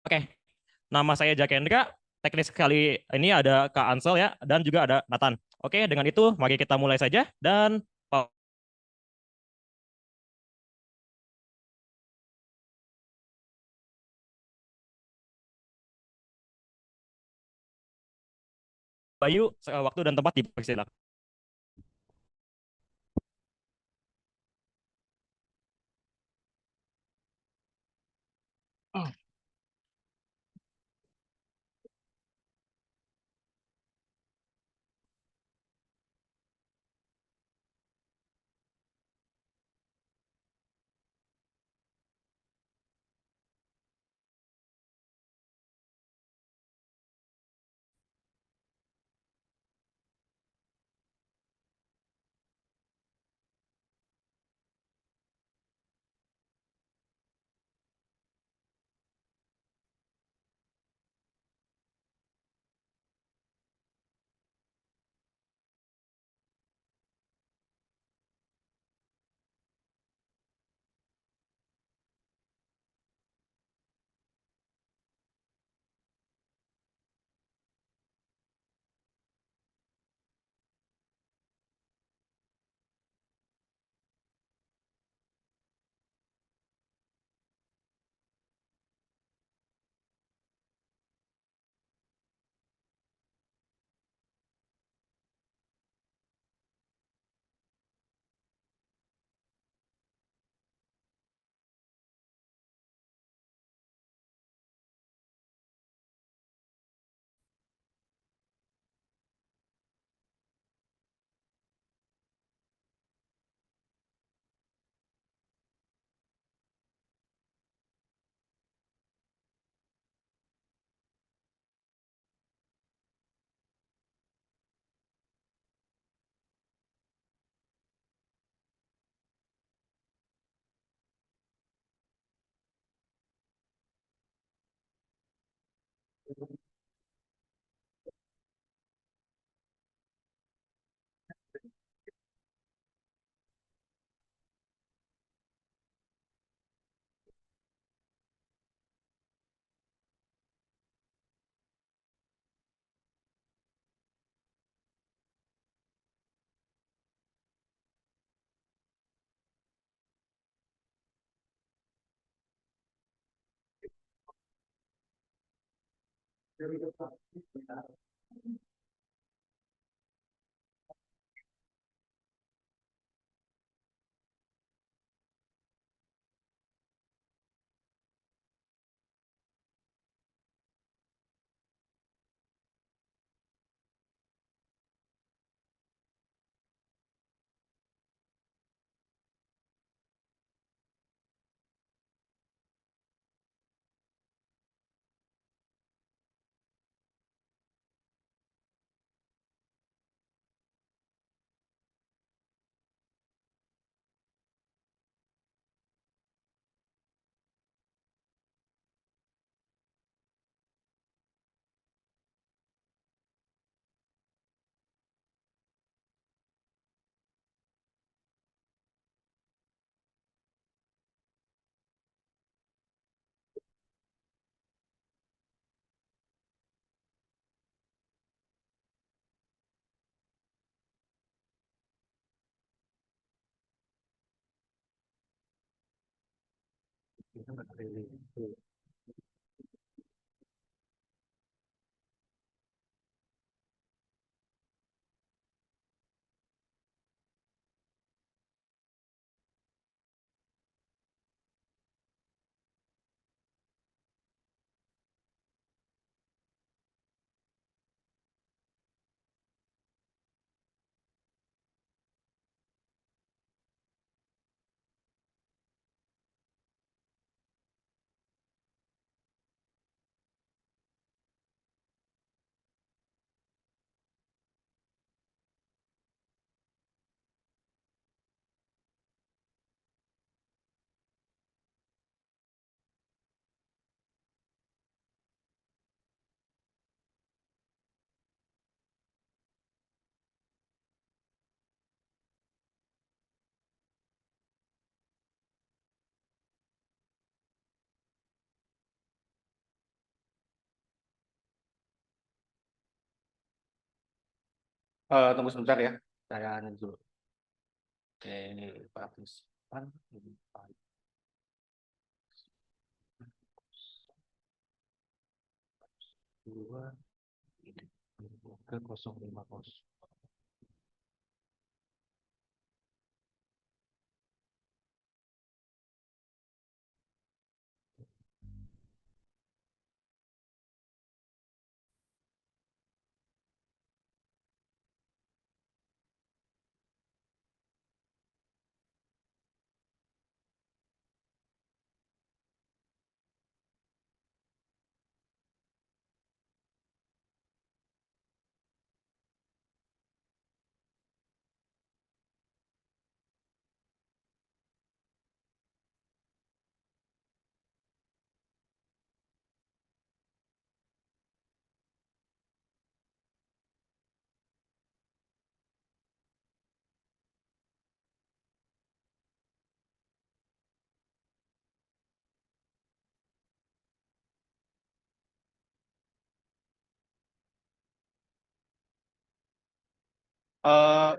Oke, nama saya Jakendra. Teknis kali ini ada Kak Ansel ya, dan juga ada Nathan. Oke, dengan itu mari kita mulai saja. Dan Pak Bayu, waktu dan tempat dipersilakan. Tunggu sebentar ya. Saya ini dulu. Oke, partisipan. Dua, ke 050.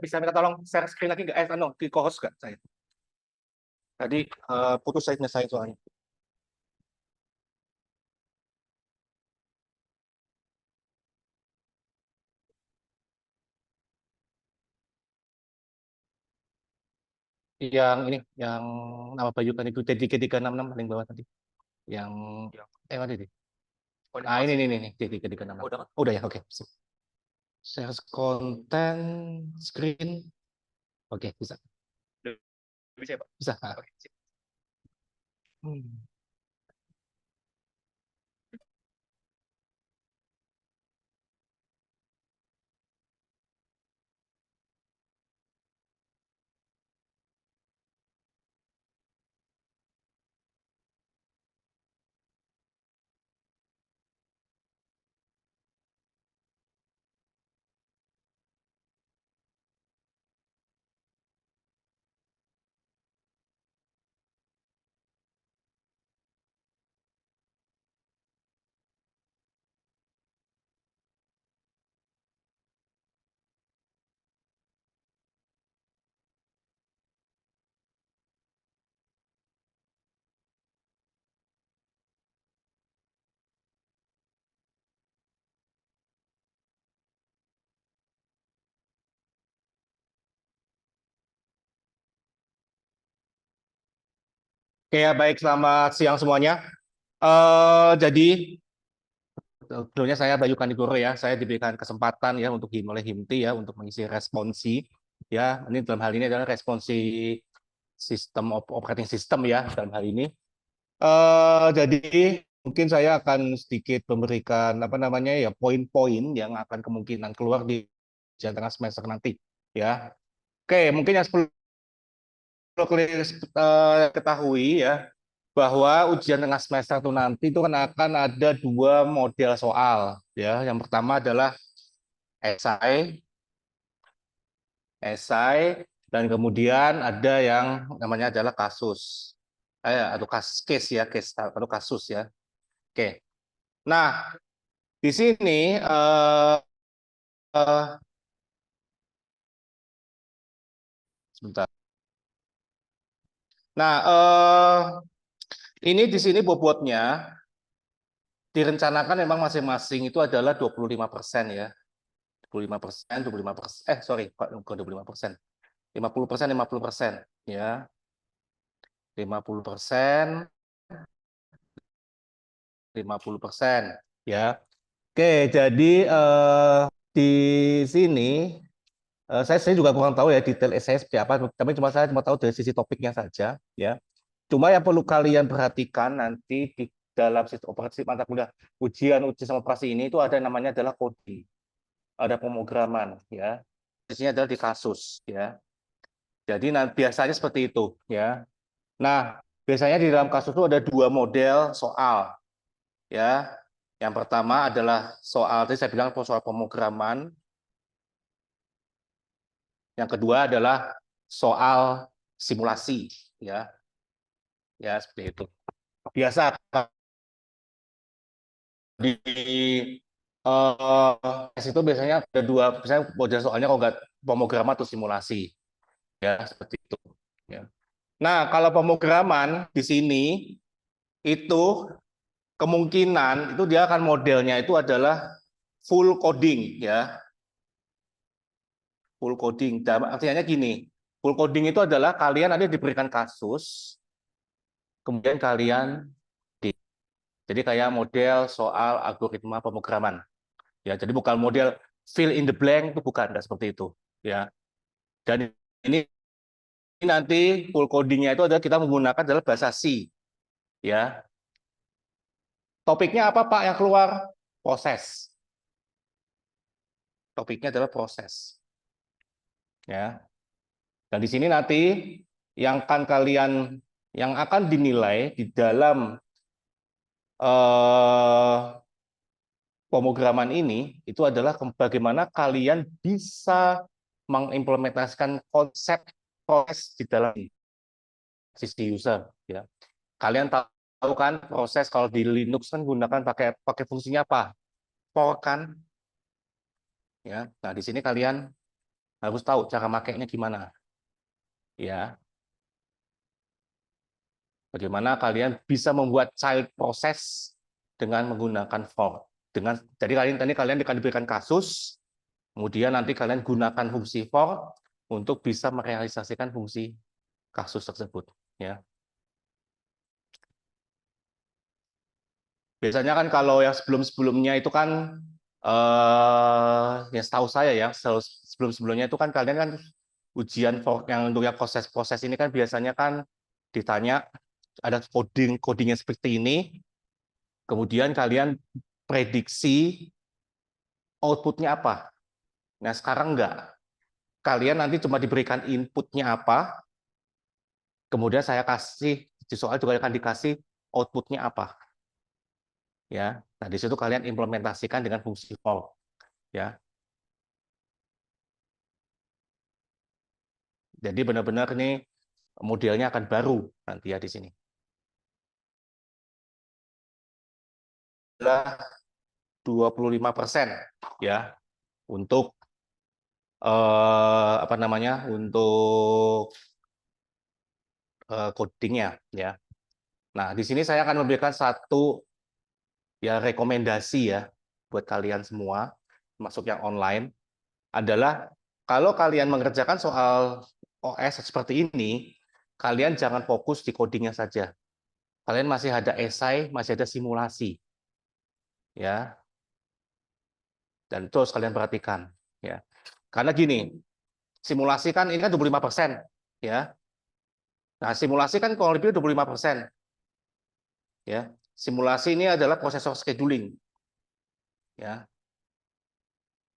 Bisa minta tolong share screen lagi nggak? Di co-host nggak saya? Tadi putus saya soalnya. Yang ini, yang nama Bayukan itu TDK366 paling bawah tadi. Yang mana ini? Ini TDK366. Oh, udah ya, oke. Share konten screen. Oke, bisa. Bisa, Pak? Bisa. Hmm. Oke, ya, baik, selamat siang semuanya. Jadi sebelumnya saya Bayu Kanigoro ya, saya diberikan kesempatan ya untuk oleh HIMTI ya untuk mengisi responsi ya. Ini dalam hal ini adalah responsi sistem operating system ya dalam hal ini. Jadi mungkin saya akan sedikit memberikan apa namanya ya poin-poin yang akan kemungkinan keluar di ujian tengah semester nanti ya. Oke, mungkin yang perlu ketahui ya bahwa ujian tengah semester itu nanti itu kan akan ada dua model soal ya. Yang pertama adalah esai, dan kemudian ada yang namanya adalah kasus. Atau case ya, case atau kasus ya. Oke. Nah, di sini eh, sebentar. Nah, ini di sini bobotnya direncanakan memang masing-masing itu adalah 25% ya. 25%, 25%, sorry, bukan 25%. 50%, 50%, ya. 50%, 50%, ya. Oke, jadi di sini saya juga kurang tahu ya detail essay seperti apa, tapi saya cuma tahu dari sisi topiknya saja, ya. Cuma yang perlu kalian perhatikan nanti di dalam sistem operasi mata kuliah ujian sama operasi ini itu ada namanya adalah kode, ada pemrograman, ya. Di sini adalah di kasus, ya. Jadi biasanya seperti itu, ya. Nah, biasanya di dalam kasus itu ada dua model soal, ya. Yang pertama adalah soal, tadi saya bilang soal pemrograman. Yang kedua adalah soal simulasi, ya. Ya, seperti itu. Biasa di tes itu biasanya ada dua, misalnya model soalnya kalau nggak pemrograman atau simulasi, ya seperti itu. Ya. Nah, kalau pemrograman di sini itu kemungkinan itu dia akan modelnya itu adalah full coding, ya, full coding. Artinya gini, full coding itu adalah kalian nanti diberikan kasus, kemudian kalian jadi kayak model soal algoritma pemrograman. Ya, jadi bukan model fill in the blank, itu bukan, nggak seperti itu. Ya, dan ini nanti full codingnya itu adalah kita menggunakan adalah bahasa C. Ya, topiknya apa Pak yang keluar? Proses. Topiknya adalah proses. Ya, dan di sini nanti yang akan dinilai di dalam pemrograman ini itu adalah bagaimana kalian bisa mengimplementasikan konsep proses di dalam sisi user, ya. Kalian tahu kan proses kalau di Linux kan gunakan pakai fungsinya apa? For kan, ya. Nah, di sini kalian harus tahu cara makainya gimana, ya. Bagaimana kalian bisa membuat child process dengan menggunakan for. Jadi kalian akan diberikan kasus, kemudian nanti kalian gunakan fungsi for untuk bisa merealisasikan fungsi kasus tersebut, ya. Biasanya kan kalau yang sebelum-sebelumnya itu kan ya setahu saya ya, sebelum-sebelumnya itu kan kalian kan ujian yang untuk yang proses-proses ini kan biasanya kan ditanya ada codingnya seperti ini, kemudian kalian prediksi outputnya apa. Nah, sekarang enggak. Kalian nanti cuma diberikan inputnya apa, kemudian saya kasih di soal juga akan dikasih outputnya apa. Ya, nah di situ kalian implementasikan dengan fungsi for. Ya, jadi benar-benar ini modelnya akan baru nanti ya di sini. Adalah 25% ya untuk apa namanya? Untuk codingnya ya. Nah, di sini saya akan memberikan satu ya rekomendasi ya buat kalian semua, masuk yang online, adalah kalau kalian mengerjakan soal OS seperti ini, kalian jangan fokus di codingnya saja. Kalian masih ada esai, masih ada simulasi, ya. Dan itu harus kalian perhatikan, ya. Karena gini, simulasi kan ini kan 25%, ya. Nah, simulasi kan kurang lebih 25%, ya. Simulasi ini adalah prosesor scheduling, ya.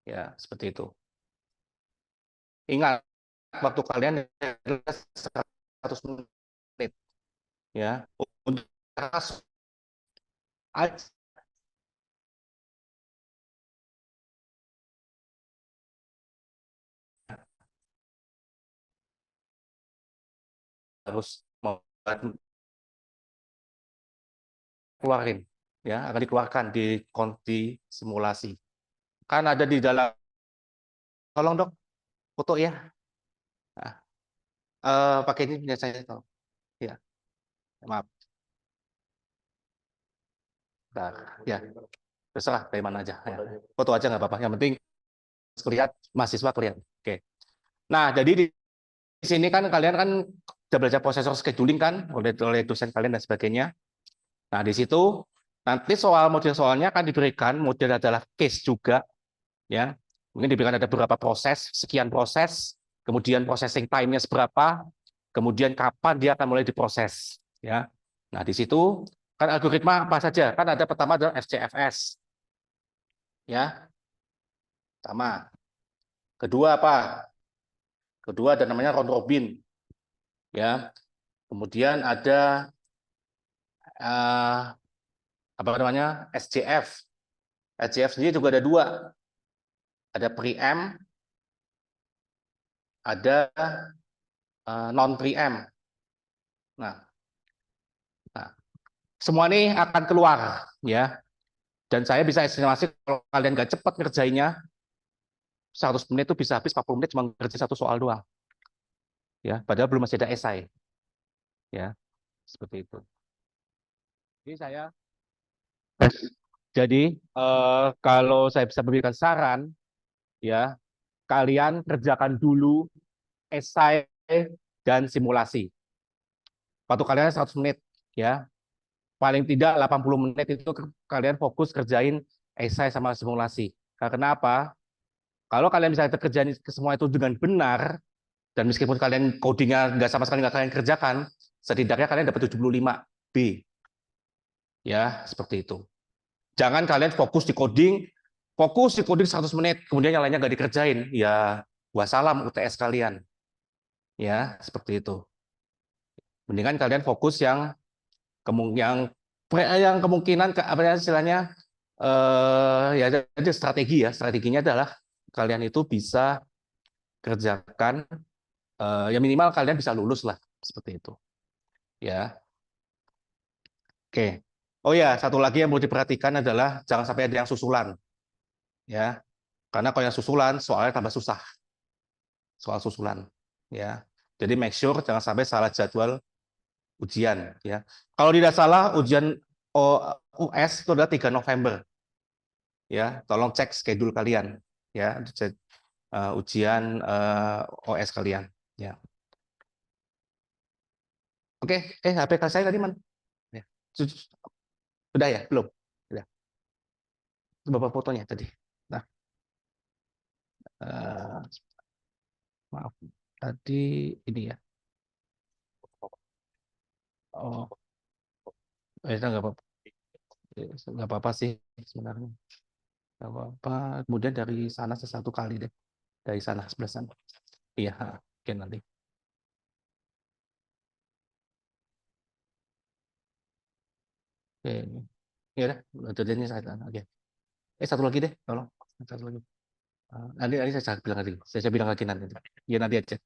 Ya, seperti itu. Ingat, waktu kalian adalah 100 menit, ya. Untuk harus keluarin, ya, akan dikeluarkan di konti simulasi. Kan ada di dalam, tolong dok, foto ya. Nah, pakai ini punya saya tahu. Ya, maaf. Bentar. Ya, terserah dari mana aja. Ya. Foto aja nggak apa-apa. Yang penting lihat mahasiswa kelihatan. Oke. Nah, jadi di sini kan kalian kan sudah belajar prosesor scheduling kan oleh dosen kalian dan sebagainya. Nah, di situ nanti model soalnya akan diberikan model adalah case juga, ya. Mungkin diberikan ada beberapa proses, sekian proses, kemudian processing time-nya seberapa, kemudian kapan dia akan mulai diproses, ya. Nah, di situ kan algoritma apa saja? Kan ada pertama adalah FCFS, ya. Pertama. Kedua apa? Kedua ada namanya round robin, ya. Kemudian ada apa namanya? SJF. SJF sendiri juga ada dua. Ada preempt, ada non preempt. Nah, semua ini akan keluar, ya. Dan saya bisa estimasi kalau kalian nggak cepat ngerjainnya, 100 menit itu bisa habis 40 menit cuma ngerjain satu soal doang. Ya, padahal belum masih ada esai. Ya, seperti itu. Jadi kalau saya bisa memberikan saran, ya kalian kerjakan dulu esai dan simulasi. Waktu kalian 100 menit, ya paling tidak 80 menit itu kalian fokus kerjain esai sama simulasi. Karena apa? Kalau kalian bisa kerjain semua itu dengan benar, dan meskipun kalian codingnya nggak sama sekali nggak kalian kerjakan, setidaknya kalian dapat 75 B. Ya, seperti itu. Jangan kalian fokus di coding 100 menit, kemudian yang lainnya nggak dikerjain. Ya, wassalam UTS kalian. Ya, seperti itu. Mendingan kalian fokus yang kemungkinan apa ya istilahnya ya jadi strategi ya. Strateginya adalah kalian itu bisa kerjakan ya minimal kalian bisa lulus lah seperti itu. Ya. Oke. Oh ya, satu lagi yang mau diperhatikan adalah jangan sampai ada yang susulan ya. Karena kalau yang susulan soalnya tambah susah. Soal susulan ya. Jadi make sure jangan sampai salah jadwal ujian ya. Kalau tidak salah ujian US itu adalah 3 November ya. Tolong cek schedule kalian ya, cek ujian OS kalian ya. Oke, HP saya tadi mana? Ya. Sudah ya? Belum? Sudah. Beberapa fotonya tadi. Nah, eh, maaf. Tadi ini ya. Oh, nggak apa-apa. Nggak apa-apa sih sebenarnya. Nggak apa-apa. Kemudian dari sana satu kali deh. Dari sana sebelah sana. Iya, oke nanti. Oke. Ya udah, jadinya saya oke. Satu lagi deh, tolong. Satu lagi. Nanti saya bilang lagi. Saya bilang lagi nanti. Ya nanti aja.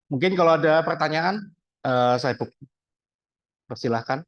Mungkin kalau ada pertanyaan, saya persilahkan.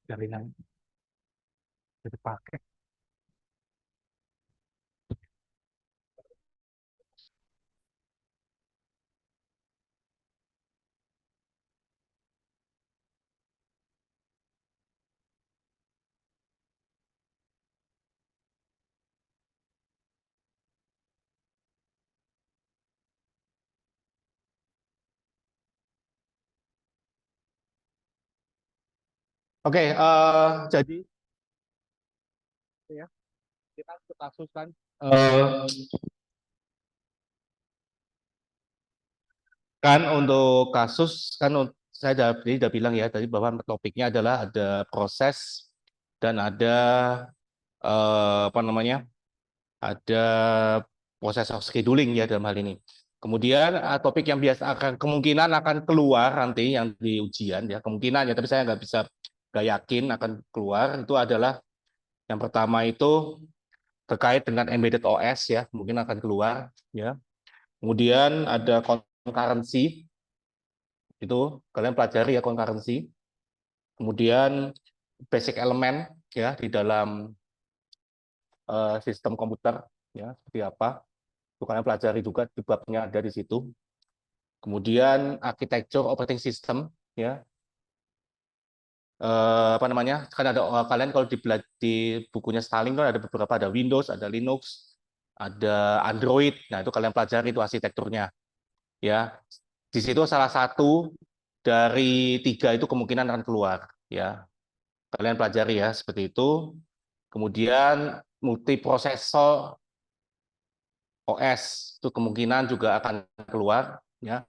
Jaringan dipakai. Oke, jadi ya, kita untuk kasus kan kan untuk kasus kan saya udah bilang ya tadi bahwa topiknya adalah ada proses dan ada apa namanya ada proses of scheduling ya dalam hal ini. Kemudian topik yang biasa akan kemungkinan akan keluar nanti yang di ujian ya kemungkinan ya tapi saya nggak yakin akan keluar itu adalah yang pertama itu terkait dengan embedded OS ya mungkin akan keluar ya. Kemudian ada concurrency itu kalian pelajari ya concurrency. Kemudian basic element ya di dalam sistem komputer ya seperti apa itu kalian pelajari juga di babnya ada di situ. Kemudian architecture operating system ya apa namanya kan ada kalian kalau di bukunya Stalin kan ada beberapa ada Windows ada Linux ada Android nah itu kalian pelajari itu arsitekturnya ya di situ salah satu dari 3 itu kemungkinan akan keluar ya kalian pelajari ya seperti itu. Kemudian multiprosesor OS itu kemungkinan juga akan keluar ya.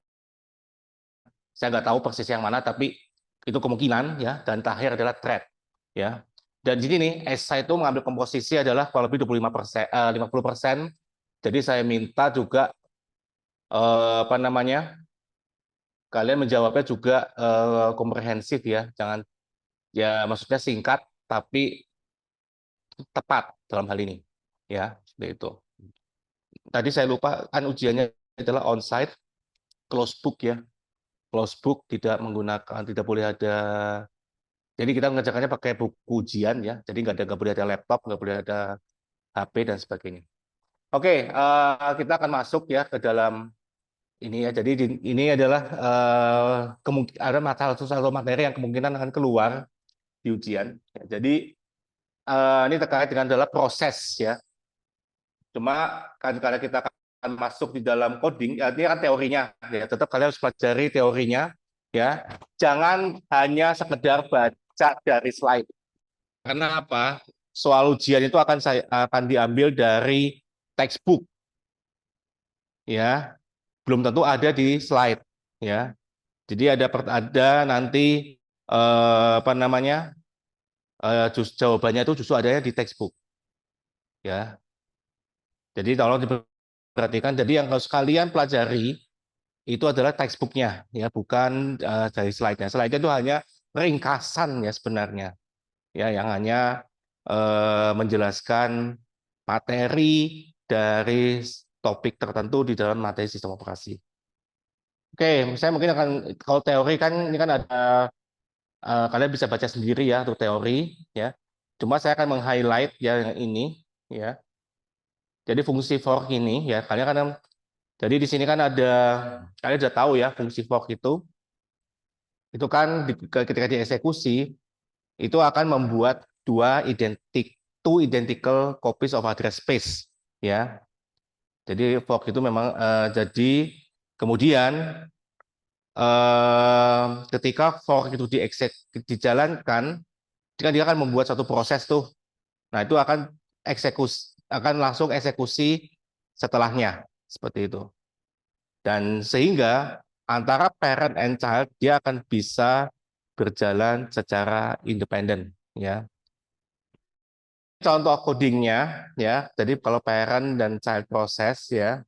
Saya nggak tahu persis yang mana tapi itu kemungkinan ya. Dan terakhir adalah thread ya. Dan di sini ESA itu mengambil komposisi adalah kurang lebih 25%, 50%. Jadi saya minta juga apa namanya kalian menjawabnya juga komprehensif ya. Jangan ya maksudnya singkat tapi tepat dalam hal ini ya seperti itu. Tadi saya lupa kan ujiannya adalah onsite close book ya close book tidak menggunakan tidak boleh ada jadi kita mengerjakannya pakai buku ujian ya jadi nggak boleh ada laptop nggak boleh ada HP dan sebagainya. Oke kita akan masuk ya ke dalam ini ya jadi ini adalah ada satu materi yang kemungkinan akan keluar di ujian ya, jadi ini terkait dengan adalah proses ya. Cuma karena kita akan masuk di dalam coding, ya, ini kan teorinya, ya tetap kalian harus pelajari teorinya, ya. Jangan hanya sekedar baca dari slide. Karena apa? Soal ujian itu akan diambil dari textbook, ya. Belum tentu ada di slide, ya. Jadi ada nanti apa namanya jawabannya itu justru adanya di textbook, ya. Jadi tolong diperhatikan. Jadi yang harus kalian pelajari itu adalah textbooknya, ya bukan dari slide-nya. Slide-nya itu hanya ringkasan ya sebenarnya, ya yang hanya menjelaskan materi dari topik tertentu di dalam materi sistem operasi. Oke, saya mungkin akan kalau teori kan ini kan ada kalian bisa baca sendiri ya untuk teori, ya. Cuma saya akan meng-highlight ya yang ini, ya. Jadi fungsi fork ini ya kalian kan jadi di sini kan ada kalian sudah tahu ya fungsi fork itu kan ketika dieksekusi itu akan membuat two identical copies of address space ya. Jadi fork itu memang jadi kemudian ketika fork itu dijalankan kan dia akan membuat satu proses tuh. Nah, itu akan langsung eksekusi setelahnya seperti itu. Dan sehingga antara parent and child dia akan bisa berjalan secara independen ya. Contoh codingnya ya. Jadi kalau parent dan child proses ya.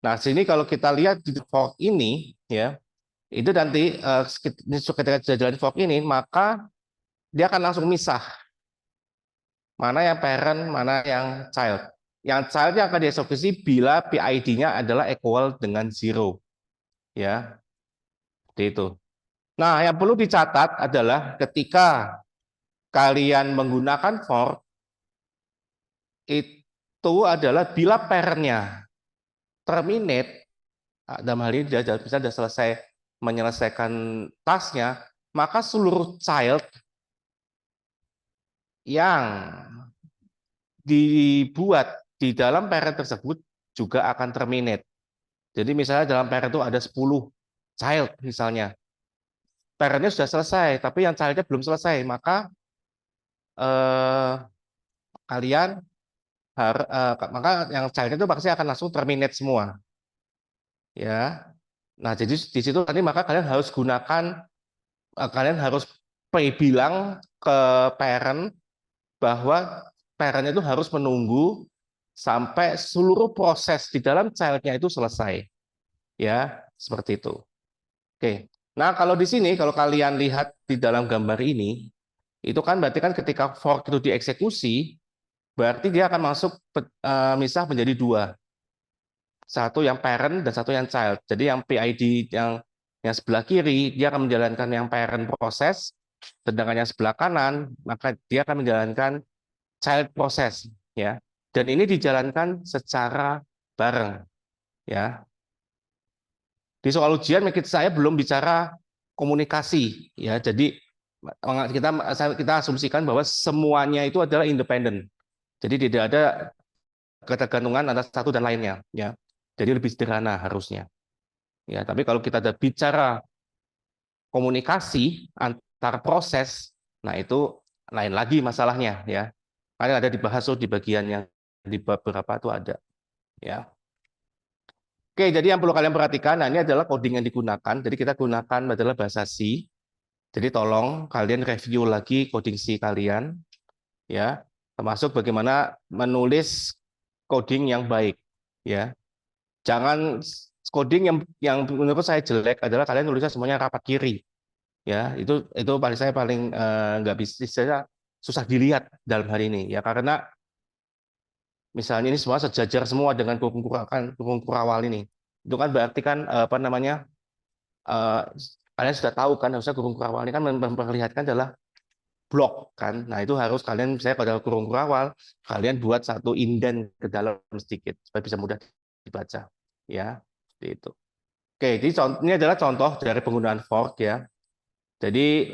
Nah, sini kalau kita lihat di fork ini ya, itu nanti ketika jalan fork ini maka dia akan langsung misah mana yang parent, mana yang child. Yang child yang akan dieksekusi bila PID-nya adalah equal dengan 0 ya. Seperti itu. Nah, yang perlu dicatat adalah ketika kalian menggunakan for itu adalah bila parent-nya terminate, dalam hal ini dia bisa sudah selesai menyelesaikan tasknya, maka seluruh child yang dibuat di dalam parent tersebut juga akan terminate. Jadi misalnya dalam parent itu ada 10 child misalnya. parentnya sudah selesai, tapi yang childnya belum selesai, maka eh, kalian maka yang childnya itu pasti akan langsung terminate semua, ya. Nah, jadi di situ tadi maka kalian harus bilang ke parent bahwa parent itu harus menunggu sampai seluruh proses di dalam childnya itu selesai, ya, seperti itu. Oke. Nah, kalau di sini kalau kalian lihat di dalam gambar ini, itu kan berarti kan ketika fork itu dieksekusi, berarti dia akan masuk misah menjadi dua. Satu yang parent dan satu yang child. Jadi yang PID yang sebelah kiri dia akan menjalankan yang parent proses, sedangkan yang sebelah kanan maka dia akan menjalankan child proses, ya. Dan ini dijalankan secara bareng, ya. Di soal ujian saya belum bicara komunikasi, ya. Jadi kita asumsikan bahwa semuanya itu adalah independen. Jadi tidak ada ketergantungan antara satu dan lainnya, ya. Jadi lebih sederhana harusnya. Ya, tapi kalau kita ada bicara komunikasi antar proses, nah itu lain lagi masalahnya, ya. Karena ada dibahas di bagian yang di beberapa itu ada, ya. Oke, jadi yang perlu kalian perhatikan, nah ini adalah coding yang digunakan. Jadi kita gunakan adalah bahasa C. Jadi tolong kalian review lagi coding C kalian, ya. Termasuk bagaimana menulis coding yang baik, ya. Jangan coding yang menurut saya jelek adalah kalian nulisnya semuanya rapat kiri, ya. Itu paling nggak bisa, susah dilihat dalam hal ini, ya, karena misalnya ini semua sejajar semua dengan kurung kurawal ini, itu kan berarti kan apa namanya, eh, kalian sudah tahu kan harusnya kurung kurawal ini kan memperlihatkan adalah blok kan. Nah, itu harus kalian, saya pada kurung kurawal kalian buat satu indent ke dalam sedikit supaya bisa mudah dibaca, ya, seperti itu. Oke, jadi ini adalah contoh dari penggunaan fork, ya. Jadi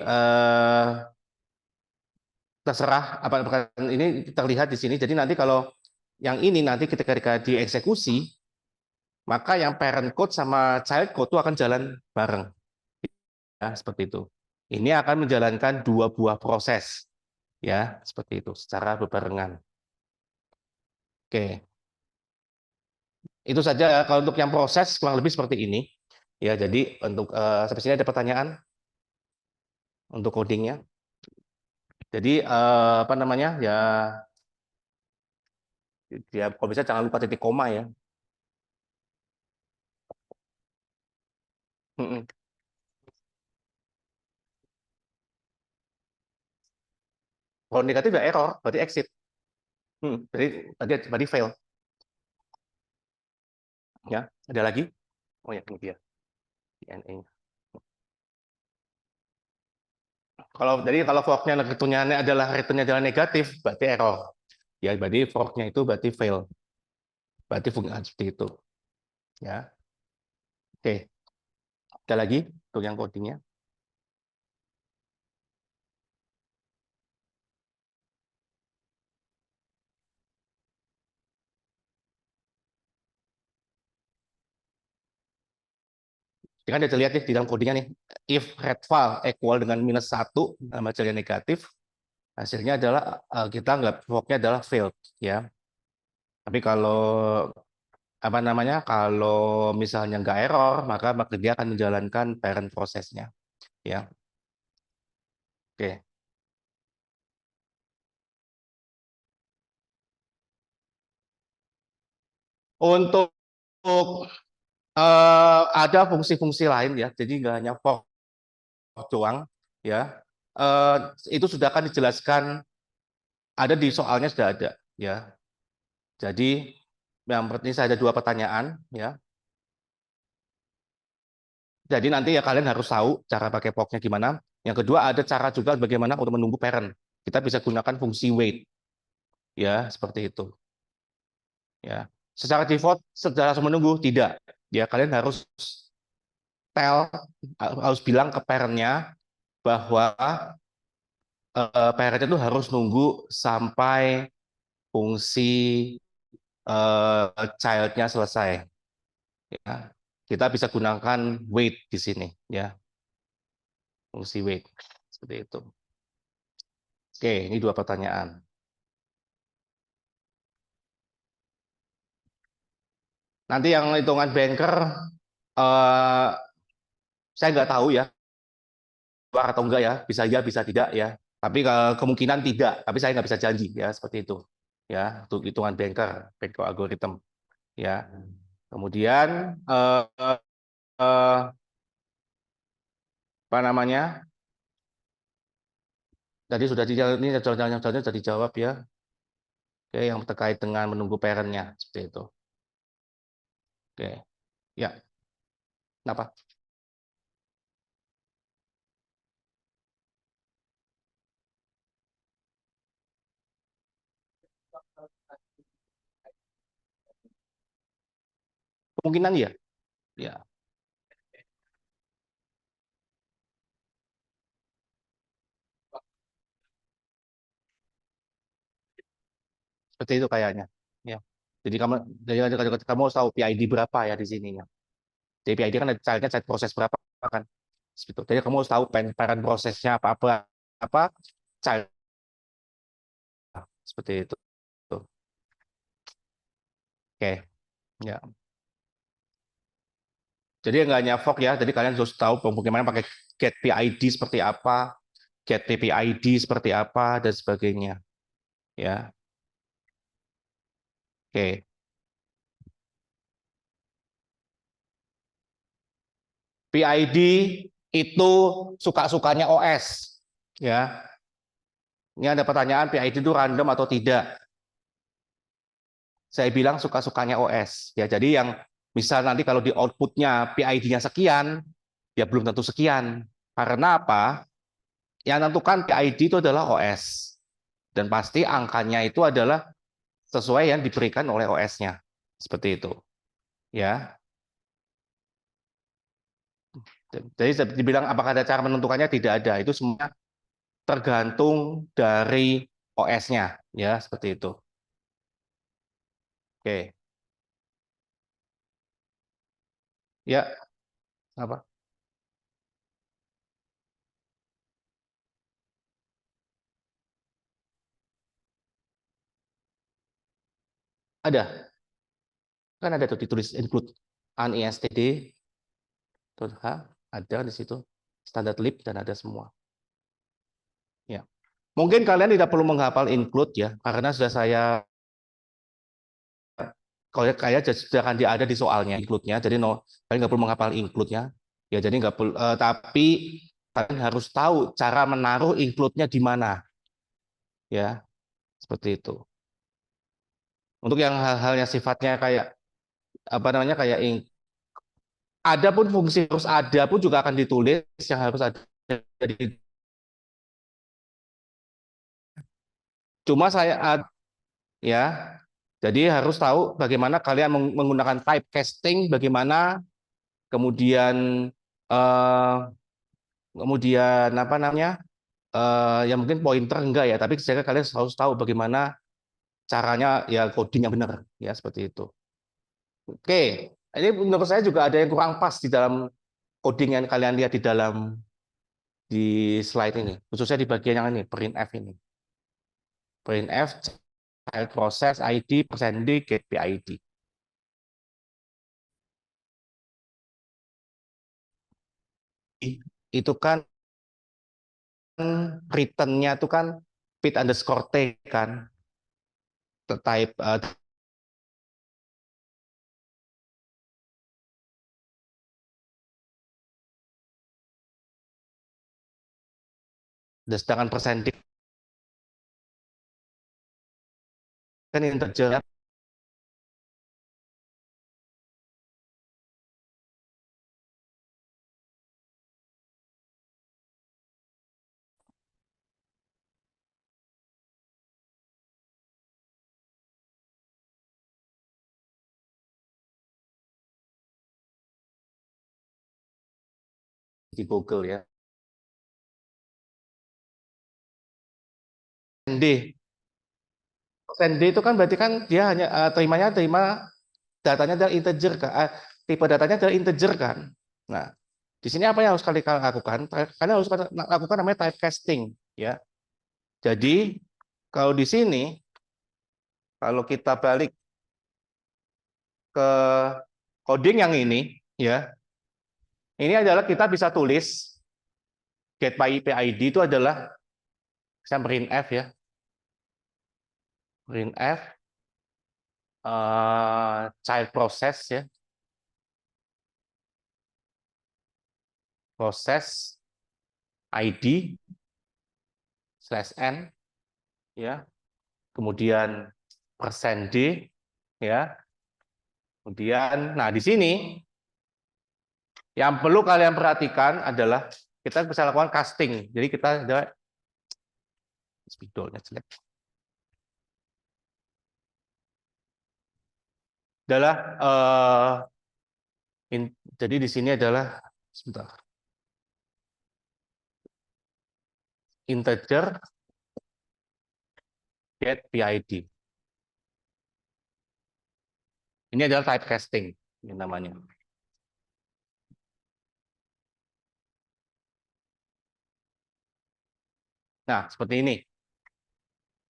terserah apa ini terlihat di sini. Jadi nanti kalau yang ini nanti ketika dieksekusi, maka yang parent code sama child code itu akan jalan bareng, ya, seperti itu. Ini akan menjalankan dua buah proses, ya, seperti itu secara berbarengan. Oke, itu saja ya. Kalau untuk yang proses kurang lebih seperti ini, ya. Jadi untuk sampai sini ada pertanyaan untuk codingnya. Jadi apa namanya, ya, kalau bisa jangan lupa titik koma, ya. Kalau negatif ya error, berarti exit. Berarti fail. Ya, ada lagi? Oh ya, ini dia DNA. Kalau forknya returnnya adalah negatif, berarti error. Ya, berarti forknya itu berarti fail. Berarti fungsi seperti itu. Ya, oke. Ada lagi untuk yang codingnya. Kan ada lihat nih di dalam codingnya nih. If red file equal dengan -1 nama hasilnya negatif, hasilnya adalah kita anggap forknya adalah failed, ya. Tapi kalau apa namanya, kalau misalnya nggak error, maka dia akan menjalankan parent prosesnya, ya. Oke. Untuk ada fungsi-fungsi lain, ya, jadi nggak hanya for doang, ya. Eh, itu sudah akan dijelaskan, ada di soalnya sudah ada, ya. Jadi yang penting saya ada dua pertanyaan, ya. Jadi nanti ya kalian harus tahu cara pakai forknya gimana. Yang kedua ada cara juga bagaimana untuk menunggu parent. Kita bisa gunakan fungsi wait, ya, seperti itu. Ya, secara default secara langsung menunggu tidak. Ya, kalian harus harus bilang ke parentnya bahwa parent itu harus nunggu sampai fungsi child-nya selesai. Ya, kita bisa gunakan wait di sini, ya. fungsi weight. Seperti itu. Oke, ini 2 pertanyaan. Nanti yang hitungan banker, saya nggak tahu ya, atau enggak ya, bisa tidak ya. Tapi kemungkinan tidak, tapi saya nggak bisa janji ya, seperti itu. Ya, untuk hitungan banker algorithm. Ya, kemudian apa namanya? Tadi sudah dijawab, ini sudah dijawab ya. Oke, yang terkait dengan menunggu parentnya seperti itu. Oke, ya, kenapa? Kemungkinan ya, ya, seperti itu kayaknya. Ya, jadi kamu harus tahu PID berapa ya di sininya. Jadi PID kan caranya chat proses berapa kan? Seperti itu. Jadi kamu harus tahu parent prosesnya apa child seperti itu. Oke, ya. Jadi nggak hanya fork ya, jadi kalian harus tahu bagaimana pakai get PID seperti apa, get PPID seperti apa dan sebagainya. Ya, oke. PID itu suka-sukanya OS. Ya, ini ada pertanyaan PID itu random atau tidak? Saya bilang suka-sukanya OS. Ya, jadi yang misal nanti kalau di outputnya PID-nya sekian, ya belum tentu sekian. Karena apa? Yang tentukan PID itu adalah OS. Dan pasti angkanya itu adalah sesuai yang diberikan oleh OS-nya. Seperti itu. Ya. Jadi dibilang apakah ada cara menentukannya? Tidak ada. Itu semua tergantung dari OS-nya. Ya, seperti itu. Oke. Ya, apa? Ada. Kan ada tuh ditulis include unestd .h, ada di situ. Standard lib dan ada semua. Ya. Mungkin kalian tidak perlu menghafal include ya, karena sudah saya kayak sudah akan ada di soalnya include-nya. Jadi kalian nggak perlu menghafal include-nya. Ya, jadi nggak perlu, tapi kalian harus tahu cara menaruh include-nya di mana. Ya, seperti itu. Untuk yang hal-hal yang sifatnya kayak apa namanya kayak ada pun fungsi harus ada pun juga akan ditulis yang harus ada di. Cuma saya ya, jadi harus tahu bagaimana kalian menggunakan typecasting, bagaimana kemudian eh, kemudian apa namanya ya mungkin pointer enggak ya, tapi saya kalian harus tahu bagaimana caranya ya coding yang benar ya seperti itu. Oke, ini menurut saya juga ada yang kurang pas di dalam coding yang kalian lihat di slide ini, khususnya di bagian yang ini printf ini. Printf child process ID %d get PID. Itu kan return-nya itu kan pit underscore t kan type sedangkan persendik kan integer ya. Di Google ya. D D itu kan berarti kan dia hanya terima datanya adalah integer kan, tipe datanya adalah integer kan. Nah, Di sini apa yang harus kalian lakukan? Kalian harus lakukan namanya typecasting, ya. Jadi kalau di sini, kalau kita balik ke coding yang ini, ya, ini adalah kita bisa tulis get by PID itu adalah saya printf ya, printf child process ya, proses ID /n ya, kemudian %d ya, kemudian nah di sini yang perlu kalian perhatikan adalah kita bisa lakukan casting. Jadi kita ada spidolnya jelek. Adalah jadi di sini adalah sebentar. Integer get PID. Ini adalah typecasting ini namanya. Nah, seperti ini.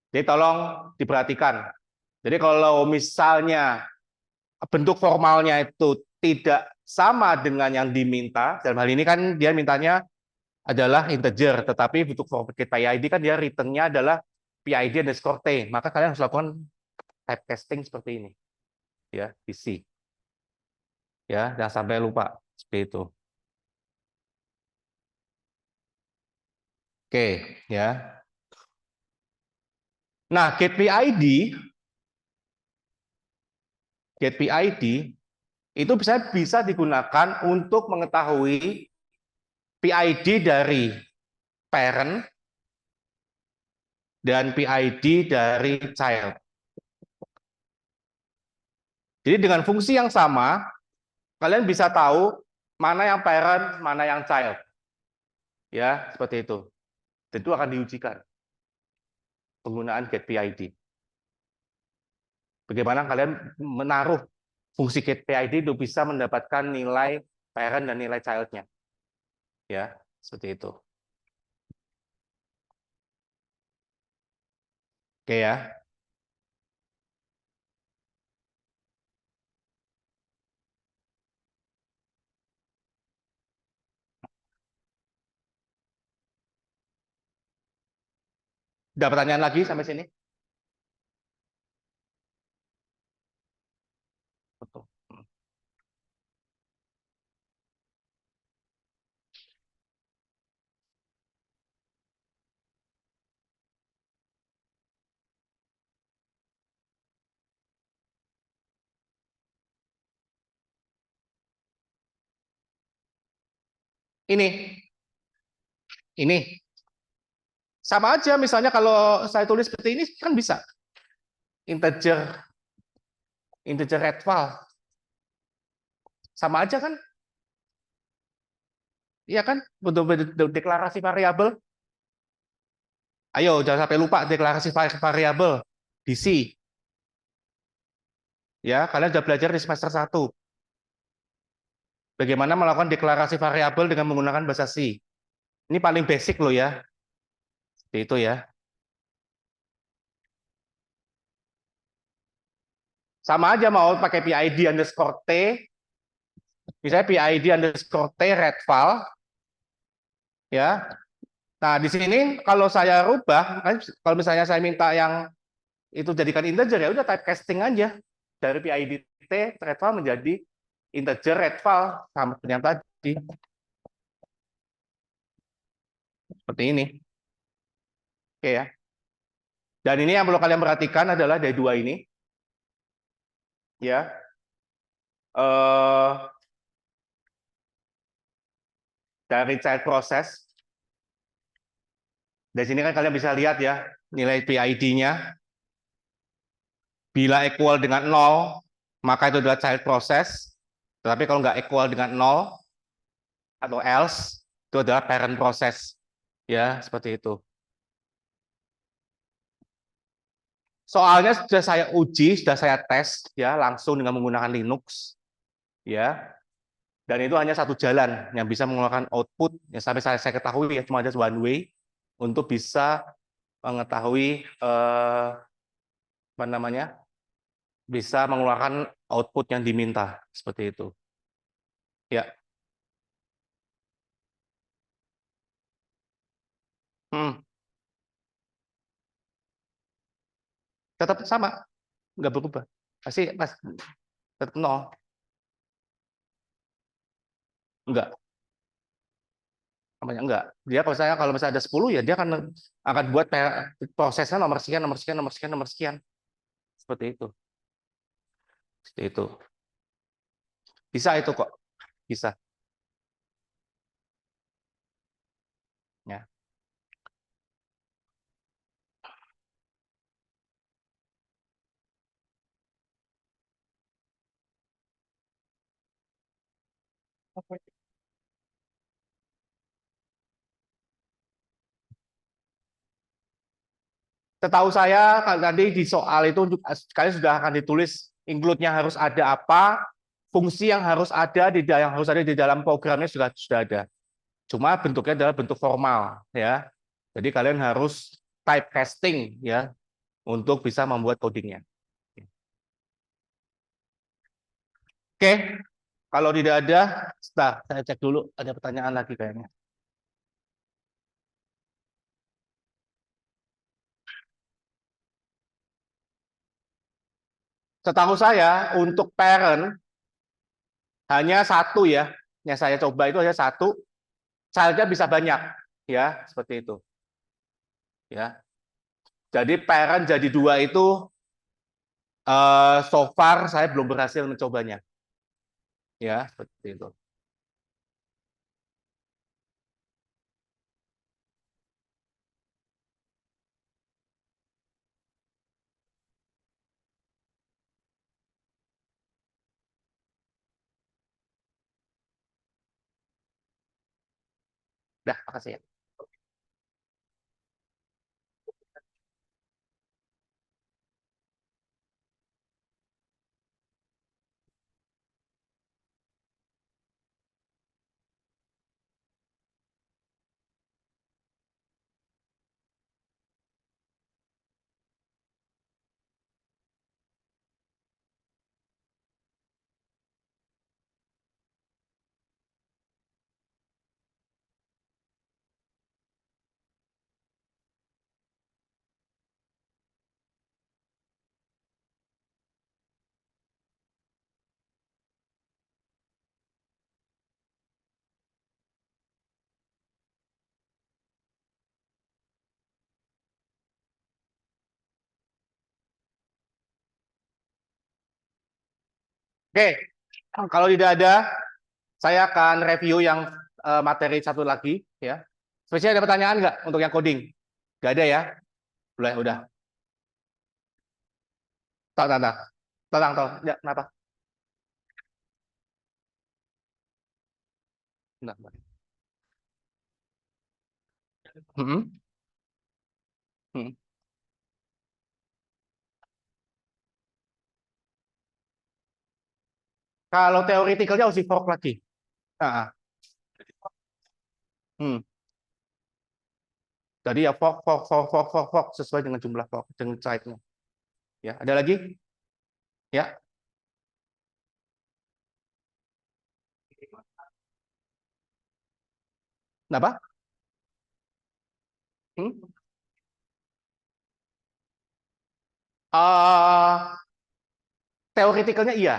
Jadi tolong diperhatikan. Jadi kalau misalnya bentuk formalnya itu tidak sama dengan yang diminta, dalam hal ini kan dia mintanya adalah integer, tetapi bentuk format PID kan dia return-nya adalah PID underscore T, maka kalian harus lakukan typecasting seperti ini, ya, di C. Ya, jangan sampai lupa seperti itu. Oke, ya. Nah, get PID itu bisa digunakan untuk mengetahui PID dari parent dan PID dari child. Jadi dengan fungsi yang sama, kalian bisa tahu mana yang parent, mana yang child. Ya, seperti itu. Tentu akan diujikan penggunaan get PID. Bagaimana kalian menaruh fungsi get PID itu bisa mendapatkan nilai parent dan nilai child-nya. Ya, seperti itu. Oke ya. Ada pertanyaan lagi sampai sini? Betul. Ini sama aja. Misalnya kalau saya tulis seperti ini kan bisa integer readval, sama aja kan? Iya kan? Untuk deklarasi variabel. Ayo, jangan sampai lupa deklarasi variabel di C. Ya, kalian sudah belajar di semester 1. Bagaimana melakukan deklarasi variabel dengan menggunakan bahasa C. Ini paling basic loh ya. Seperti itu ya. Sama aja mau pakai PID underscore T. Misalnya PID underscore T readval. Ya. Nah, di sini kalau saya rubah, kalau misalnya saya minta yang itu jadikan integer, ya udah typecasting aja. Dari PID T readval menjadi integer readval sama seperti yang tadi. Seperti ini. Oke ya. Dan ini yang perlu kalian perhatikan adalah dari dua ini. Ya. Dari child process. Dari sini kan kalian bisa lihat ya, nilai PID-nya. Bila equal dengan 0, maka itu adalah child process. Tetapi kalau nggak equal dengan 0, atau else, itu adalah parent process. Ya, seperti itu. Soalnya sudah saya uji, sudah saya tes ya langsung dengan menggunakan Linux. Ya. Dan itu hanya satu jalan yang bisa mengeluarkan output yang sampai saya ketahui ya cuma ada one way untuk bisa mengetahui apa namanya bisa mengeluarkan output yang diminta seperti itu. Ya, hmm, tetap sama, nggak berubah. Pasti pas tetap nol, enggak. Namanya enggak. Dia kalau misalnya ada 10 ya dia akan buat prosesnya nomor sekian, nomor sekian, nomor sekian, nomor sekian. Seperti itu. Seperti itu. Bisa itu kok. Bisa. Ya. Setahu saya kalau tadi di soal itu sekali sudah akan ditulis include-nya harus ada apa, fungsi yang harus ada di dalam programnya sudah ada. Cuma bentuknya adalah bentuk formal ya. Jadi kalian harus typecasting ya untuk bisa membuat codingnya. Oke, kalau tidak ada, saya cek dulu ada pertanyaan lagi kayaknya. Setahu saya untuk parent hanya satu ya, yang saya coba itu hanya satu, childnya bisa banyak ya seperti itu ya. Jadi parent jadi dua itu so far saya belum berhasil mencobanya ya seperti itu. Dah, makasih ya. Oke, kalau tidak ada, saya akan review yang materi satu lagi ya. Spesial ada pertanyaan nggak untuk yang coding? Nggak ada ya? Boleh, udah. Tak, tak, tak. Tenang, toh. Ya, kenapa? Bentar, bentar. Hmm. Hmm. Kalau teoretikalnya harus di fork lagi. Nah, hmm. Jadi ya fork, fork, fork, fork, fork, fork sesuai dengan jumlah fork, dengan side-nya. Ya, ada lagi? Ya, kenapa? Hmm? Uh, teoretikalnya iya.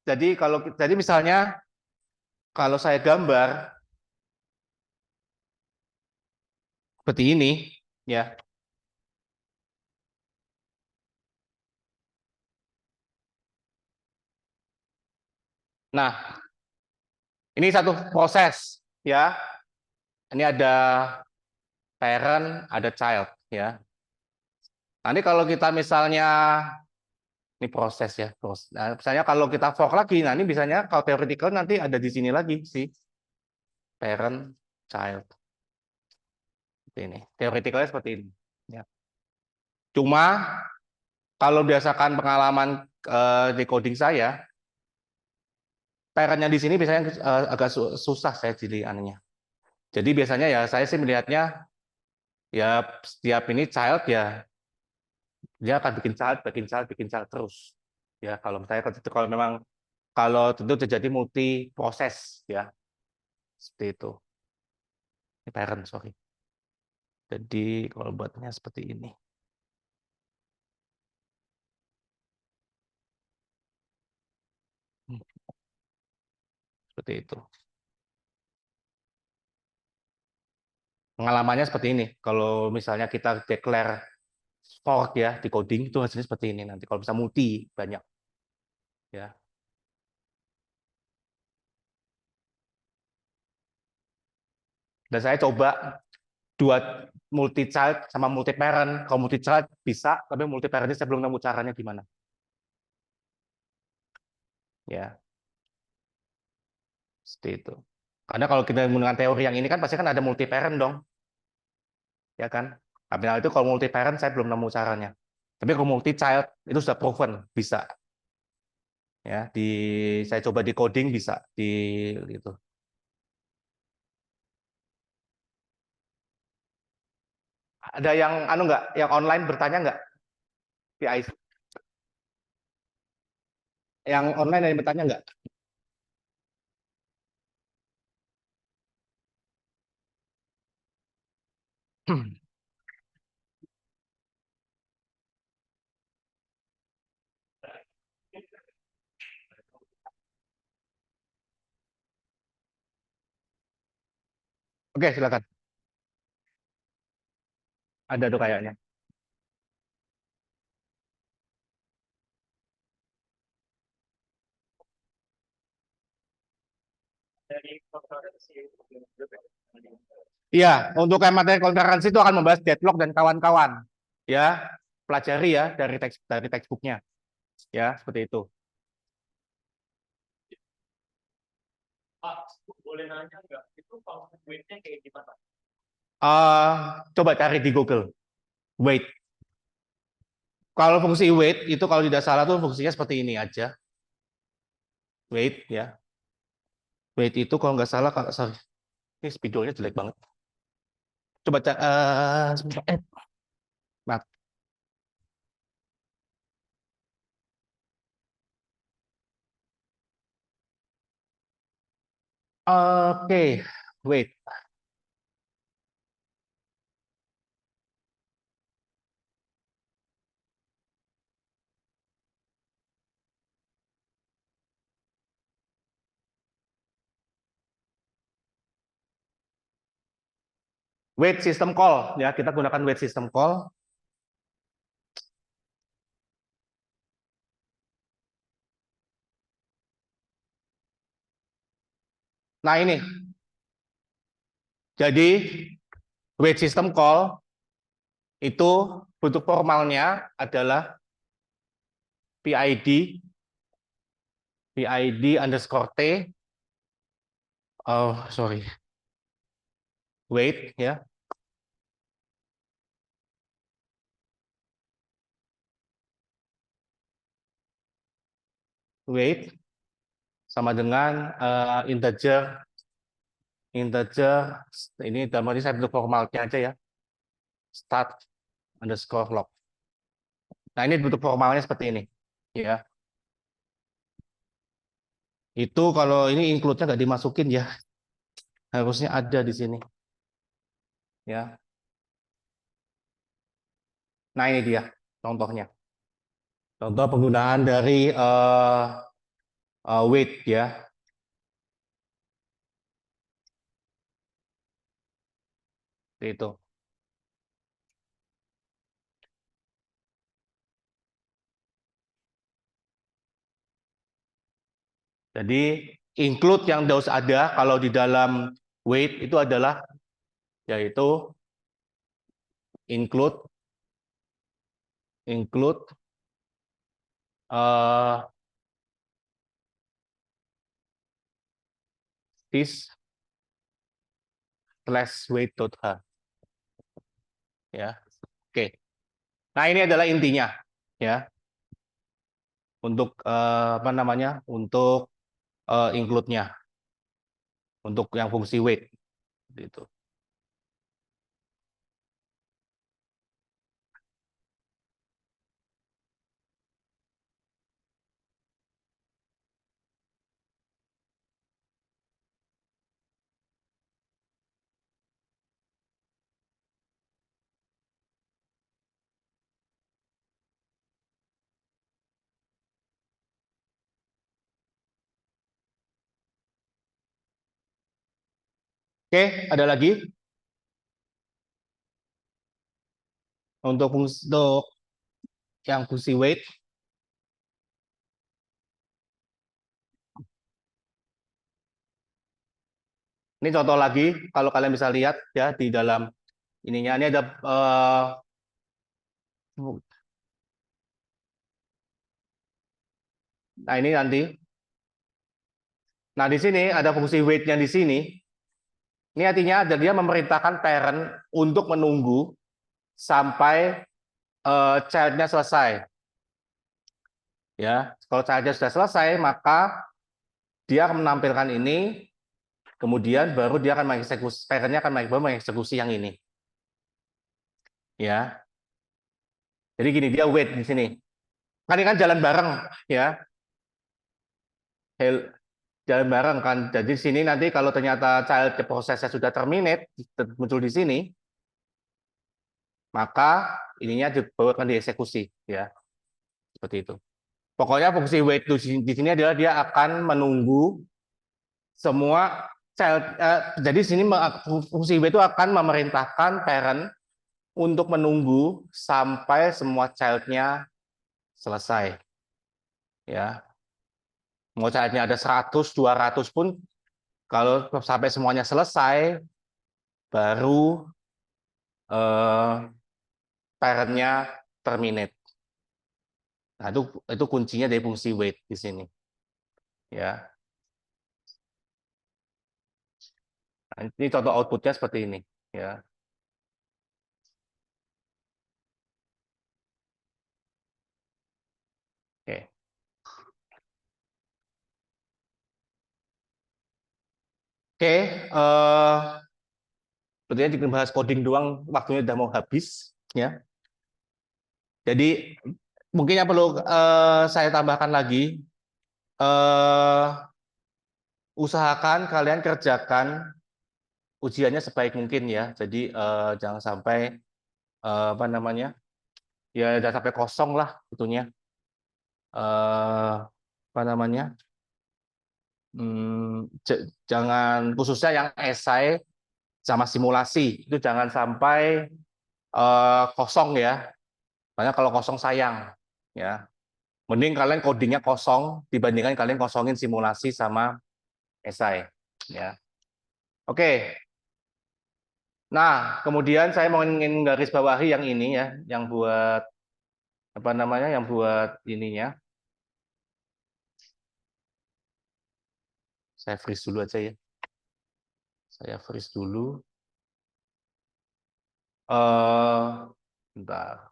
Jadi misalnya kalau saya gambar seperti ini, ya. Nah, ini satu proses, ya. Ini ada parent, ada child, ya. Nanti kalau kita misalnya ini proses ya, proses. Nah, misalnya kalau kita fork lagi, nah ini misalnya kalau theoretical nanti ada di sini lagi sih, parent, child. Seperti ini. Theoreticalnya seperti ini. Ya. Cuma kalau berdasarkan pengalaman decoding saya, parentnya di sini biasanya agak susah saya jadi anunya. Jadi biasanya ya saya sih melihatnya ya setiap ini child ya dia akan bikin child, bikin child, bikin child terus. Ya kalau saya kalau memang kalau tentu terjadi multi proses ya seperti itu. Ini parent sorry. Jadi kalau buatnya seperti ini. Seperti itu. Pengalamannya seperti ini. Kalau misalnya kita declare fork ya di coding itu hasilnya seperti ini nanti. Kalau bisa multi banyak ya. Dan saya coba dua multi child sama multi parent. Kalau multi child bisa, tapi multi parent ini saya belum nemu caranya gimana. Ya, seperti itu. Karena kalau kita menggunakan teori yang ini kan pasti kan ada multi parent dong, ya kan? Tapi itu kalau multi parent saya belum nemu caranya. Tapi kalau multi child itu sudah proven bisa. Ya, saya coba di coding bisa di itu. Ada yang anu nggak, yang online bertanya nggak? PI. Yang online ada yang bertanya nggak? Oke, silakan. Ada tuh kayaknya. Iya, untuk yang materi konferensi itu akan membahas deadlock dan kawan-kawan. Ya, pelajari ya dari textbooknya. Ya, seperti itu. Pak, boleh nanya nggak? Itu function weight-nya kayak gimana? Coba cari di Google. Weight. Kalau fungsi weight itu kalau tidak salah tuh fungsinya seperti ini aja. Weight ya. Weight itu kalau nggak salah, sorry, ini spidolnya jelek banget. Coba sebentar. Maaf. Oke, weight. Weight system call ya, kita gunakan weight system call. Nah ini, jadi weight system call itu bentuk formalnya adalah PID underscore T, oh sorry, weight ya, weight sama dengan integer ini dalam arti saya bentuk formalnya aja ya, start underscore log. Nah ini bentuk formalnya seperti ini ya. Itu kalau ini include-nya nggak dimasukin ya, harusnya ada di sini ya. Nah ini dia contohnya, contoh penggunaan dari weight ya, itu. Jadi include yang harus ada kalau di dalam weight itu adalah yaitu include uh, this slash weight.h ya. Oke. Nah, ini adalah intinya ya untuk apa namanya? Untuk include-nya untuk yang fungsi weight gitu. Oke, ada lagi untuk yang fungsi weight. Ini contoh lagi, kalau kalian bisa lihat ya di dalam ininya, ini ada nah ini nanti. Nah di sini ada fungsi weight-nya di sini. Ini artinya dia memerintahkan parent untuk menunggu sampai child-nya selesai. Ya, kalau child-nya sudah selesai, maka dia akan menampilkan ini, kemudian baru dia akan mengeksekusi, parent-nya akan mengeksekusi yang ini. Ya, jadi gini, dia wait di sini. Kan ini kan jalan bareng, ya, jalan bareng kan. Jadi di sini nanti kalau ternyata child prosesnya sudah terminate, muncul di sini, maka ininya akan dieksekusi, ya, seperti itu. Pokoknya fungsi wait di sini adalah dia akan menunggu semua child. Jadi di sini fungsi wait itu akan memerintahkan parent untuk menunggu sampai semua child-nya selesai. Ya, mau child-nya ada 100, 200 pun, kalau sampai semuanya selesai, baru parent-nya terminate. Nah, itu kuncinya dari fungsi wait di sini. Ya. Nah, ini contoh outputnya seperti ini. Ya. Oke. Oke. Sepertinya kita bahas coding doang, waktunya udah mau habis. Ya. Jadi mungkin yang perlu saya tambahkan lagi, usahakan kalian kerjakan ujiannya sebaik mungkin ya. Jadi jangan sampai apa namanya, ya jangan sampai kosong lah itunya. Apa namanya? Jangan, khususnya yang esai sama simulasi itu jangan sampai kosong ya. Karena kalau kosong sayang ya. Mending kalian codingnya kosong dibandingkan kalian kosongin simulasi sama esai ya. Oke. Nah, kemudian saya mau ingin garis bawahi yang ini ya, yang buat apa namanya, yang buat ininya. Saya freeze dulu aja ya. Saya freeze dulu. Bentar.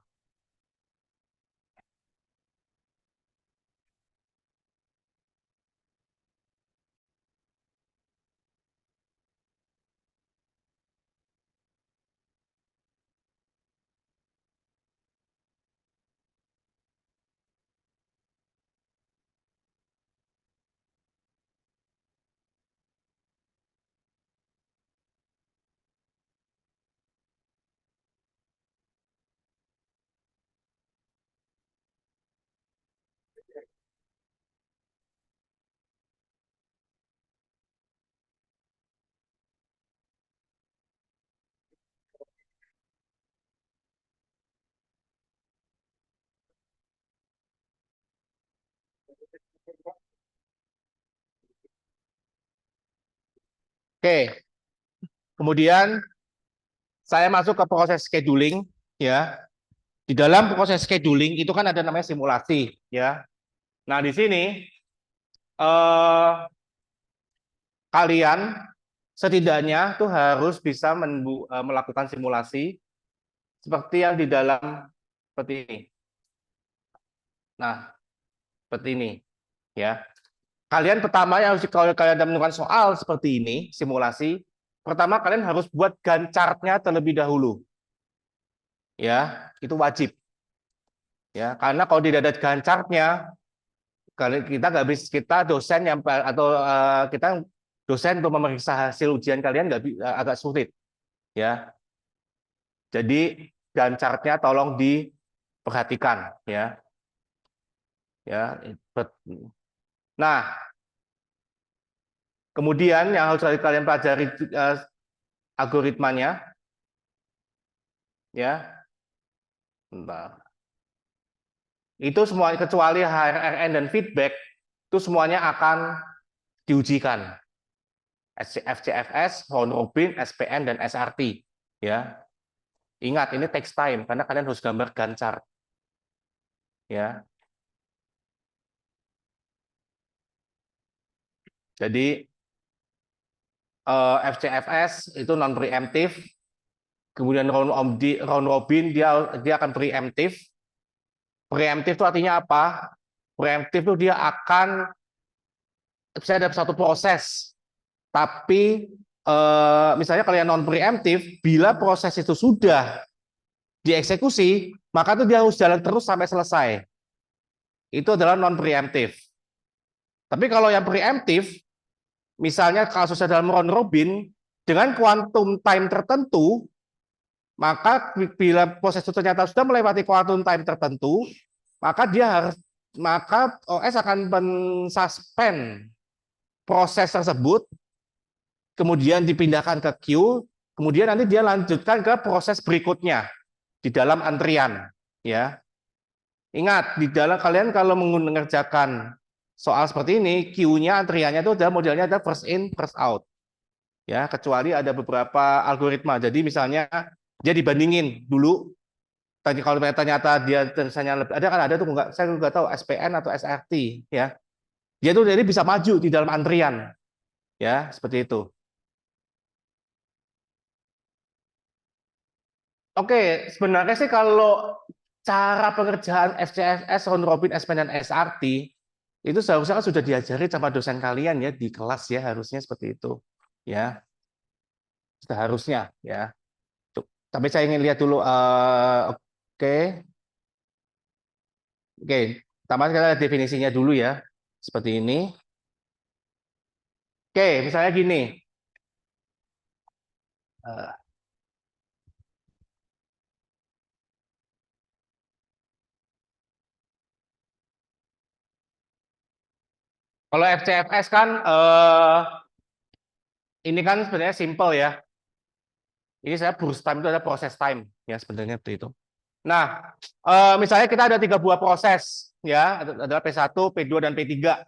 Oke. Kemudian saya masuk ke proses scheduling ya. Di dalam proses scheduling itu kan ada namanya simulasi ya. Nah, di sini kalian setidaknya tuh harus bisa melakukan simulasi seperti yang di dalam seperti ini. Nah, seperti ini ya. kalian pertama yang harus kalau kalian menemukan soal seperti ini, simulasi, pertama kalian harus buat Gantt chart-nya terlebih dahulu. Ya, itu wajib. Ya, karena kalau tidak ada Gantt chart-nya, kita nggak bisa, kita dosen yang atau kita dosen untuk memeriksa hasil ujian kalian agak sulit. Ya, jadi Gantt chart-nya tolong diperhatikan. Ya, ya. Nah, kemudian yang harus kalian pelajari algoritmanya, ya. Bentar. Itu semua kecuali HRRN dan feedback itu semuanya akan diujikan. FCFS, round robin, SPN dan SRT. Ya, ingat ini takes time karena kalian harus gambar Gantt chart. Ya, jadi FCFS itu non preemptive, kemudian round robin dia akan preemptive. Preemptive itu artinya apa? Preemptive itu dia akan bisa ada satu proses, tapi misalnya kalian non preemptive, bila proses itu sudah dieksekusi, maka itu dia harus jalan terus sampai selesai. Itu adalah non preemptive. Tapi kalau yang preemptive, misalnya kasusnya dalam round robin dengan quantum time tertentu, maka bila proses itu ternyata sudah melewati quantum time tertentu, maka OS akan mensuspend proses tersebut, kemudian dipindahkan ke queue, kemudian nanti dia lanjutkan ke proses berikutnya di dalam antrian. Ya, ingat di dalam kalian kalau mengerjakan soal seperti ini, queue-nya antriannya itu modelnya ada first in first out. Ya, kecuali ada beberapa algoritma. Jadi misalnya dia dibandingin dulu. Tadi kalau ternyata dia misalnya lebih, ada tuh nggak, saya nggak tahu SPN atau SRT, ya. Dia tuh jadi bisa maju di dalam antrian, ya seperti itu. Oke, sebenarnya sih kalau cara pengerjaan FCFS, round robin, SPN dan SRT itu seharusnya kan sudah diajari sama dosen kalian ya di kelas ya, harusnya seperti itu, ya. Seharusnya ya. Tapi saya ingin lihat dulu. Oke. Oke, pertama kita lihat definisinya dulu ya. Seperti ini. Oke, misalnya gini. Kalau FCFS kan ini kan sebenarnya simple ya. Ini saya burst time itu ada proses time ya sebenarnya seperti itu. Nah, misalnya kita ada 3 buah proses ya, adalah P1, P2 dan P3.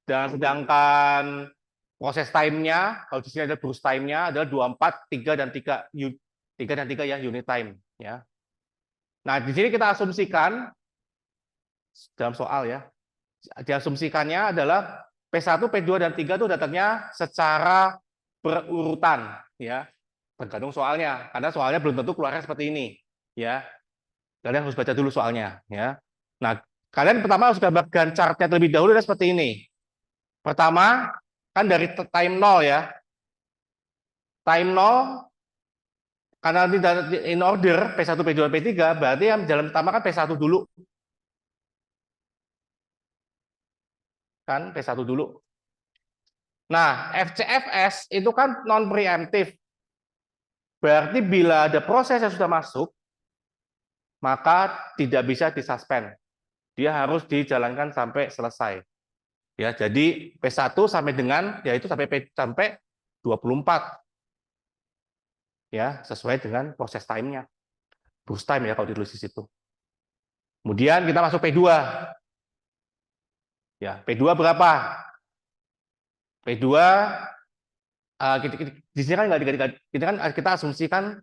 Dan sedangkan proses time-nya, kalau di sini ada burst time-nya adalah 24, 3 dan 3 ya unit time ya. Nah, di sini kita asumsikan dalam soal ya. Diasumsikannya adalah P1, P2 dan 3 itu datangnya secara berurutan ya. Tergantung soalnya, karena soalnya belum tentu keluarnya seperti ini ya. Kalian harus baca dulu soalnya ya. Nah, kalian pertama harus gambar Gantt chart-nya terlebih dahulu seperti ini. Pertama, kan dari time 0 ya. Time 0, karena in order P1, P2, P3, berarti yang jalan pertama kan P1 dulu. Kan P1 dulu. Nah, FCFS itu kan non preemptive. Berarti bila ada proses yang sudah masuk, maka tidak bisa disuspend. Dia harus dijalankan sampai selesai. Ya, jadi P1 sampai dengan yaitu sampai 24. Ya, sesuai dengan proses time-nya. Burst time ya kalau ditulis di situ. Kemudian kita masuk P2. Ya, P2 berapa? P2 di sini kan kita asumsikan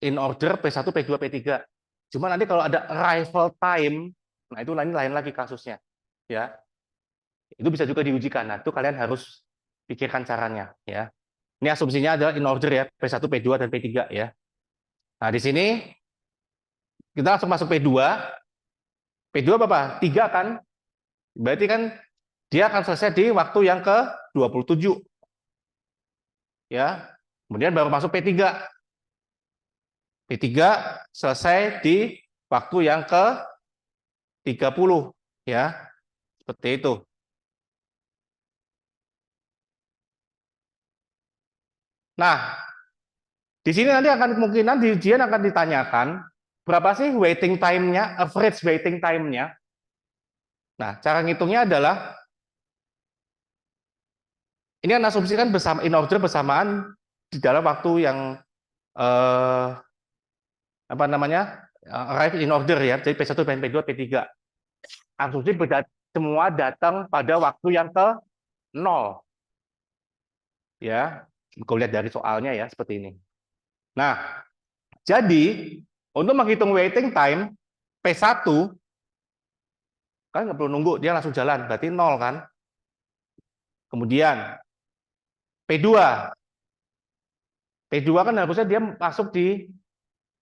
in order P1, P2, P3. Cuma nanti kalau ada arrival time, nah itu lain lagi kasusnya. Ya. Itu bisa juga diujikan. Nah, itu kalian harus pikirkan caranya ya. Ini asumsinya adalah in order ya, P1, P2 dan P3 ya. Nah, di sini kita langsung masuk P2. P2 apa? 3 kan? Berarti kan dia akan selesai di waktu yang ke-27. Ya. Kemudian baru masuk P3. P3 selesai di waktu yang ke-30, ya. Seperti itu. Nah, di sini nanti akan kemungkinan di ujian akan ditanyakan berapa sih waiting time-nya, average waiting time-nya. Nah, cara ngitungnya adalah ini kan asumsikan bersama in order bersamaan di dalam waktu yang apa namanya? Arrive in order ya. Jadi P1, P2, P3. Asumsi semua datang pada waktu yang ke 0. Ya, gue lihat dari soalnya ya seperti ini. Nah, jadi untuk menghitung waiting time P1 kan nggak perlu nunggu, dia langsung jalan, berarti 0 kan. Kemudian P2 kan harusnya dia masuk di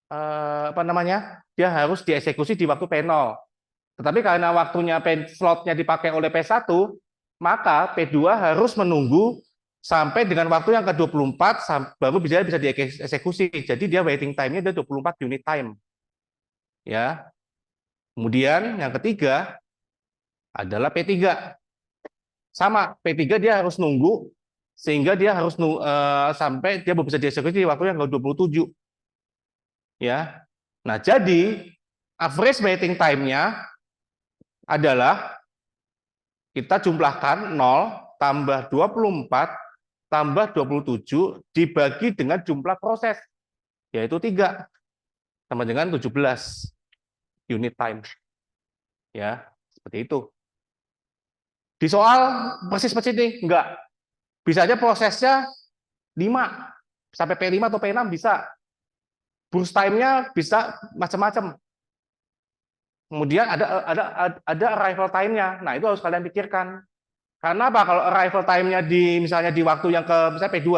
apa namanya? Dia harus dieksekusi di waktu P0. Tetapi karena waktunya slotnya dipakai oleh P1, maka P2 harus menunggu sampai dengan waktu yang ke-24 baru bisa dieksekusi. Jadi dia waiting time-nya ada 24 unit time. Ya. Kemudian yang ketiga adalah P3. Sama, P3 dia harus nunggu sehingga dia harus sampai dia bisa dieksekusi di waktu yang ke-27. Ya. Nah, jadi average waiting time-nya adalah kita jumlahkan 0 tambah 24 tambah 27 dibagi dengan jumlah proses, yaitu 3, sama dengan 17 unit time. Ya, seperti itu. Di soal persis ini, enggak. Bisa aja prosesnya 5, sampai P5 atau P6 bisa. Burst time-nya bisa macam-macam. Kemudian ada arrival time-nya. Nah, itu harus kalian pikirkan. Karena apa? Kalau arrival time-nya misalnya di waktu yang misalnya P2,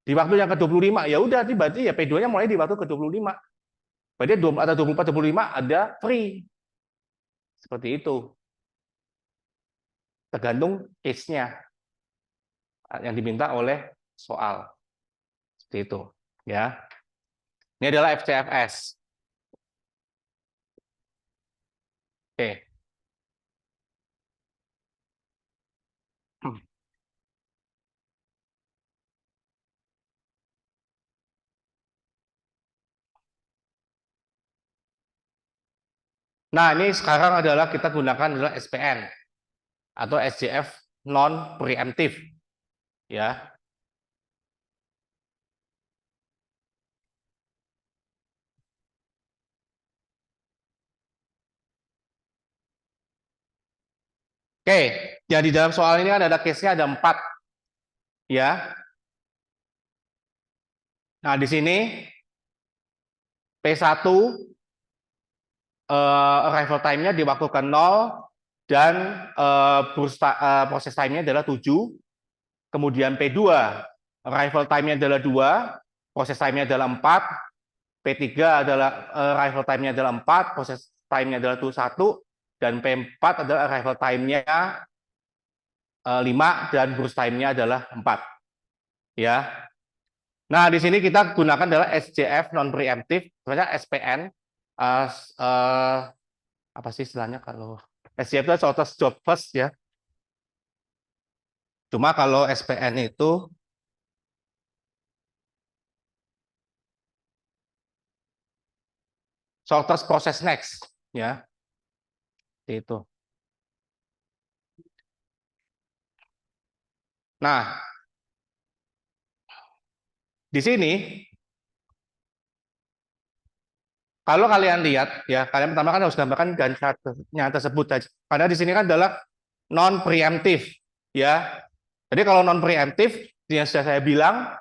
di waktu yang ke-25, ya udah berarti ya P2-nya mulai di waktu ke-25. Berarti ada 24, 25 ada free. Seperti itu. Tergantung case-nya yang diminta oleh soal. Seperti itu, ya. Ini adalah FCFS. Oke. Nah, ini sekarang adalah kita gunakan adalah SPN atau SJF non preemptive, ya. Oke, jadi dalam soal ini kan ada case-nya ada 4, ya. Nah, di sini P1 arrival time-nya di waktu ke 0 dan proses time-nya adalah 7. Kemudian P2 arrival time-nya adalah 2, proses time-nya adalah 4. P3 adalah arrival time-nya adalah 4, proses time-nya adalah 1, dan P4 adalah arrival time-nya 5 dan burst time-nya adalah 4. Ya. Nah, di sini kita gunakan adalah SJF non preemptive, sebenarnya SPN. Apa sih istilahnya kalau SJF itu shortest job first, ya. Cuma kalau SPN itu shortest process next, ya. Itu. Nah, di sini kalau kalian lihat, ya, kalian pertama kan harus gambarkan gancarnya tersebut. Karena di sini kan adalah non preemptive, ya. Jadi kalau non preemptive, yang sudah saya bilang,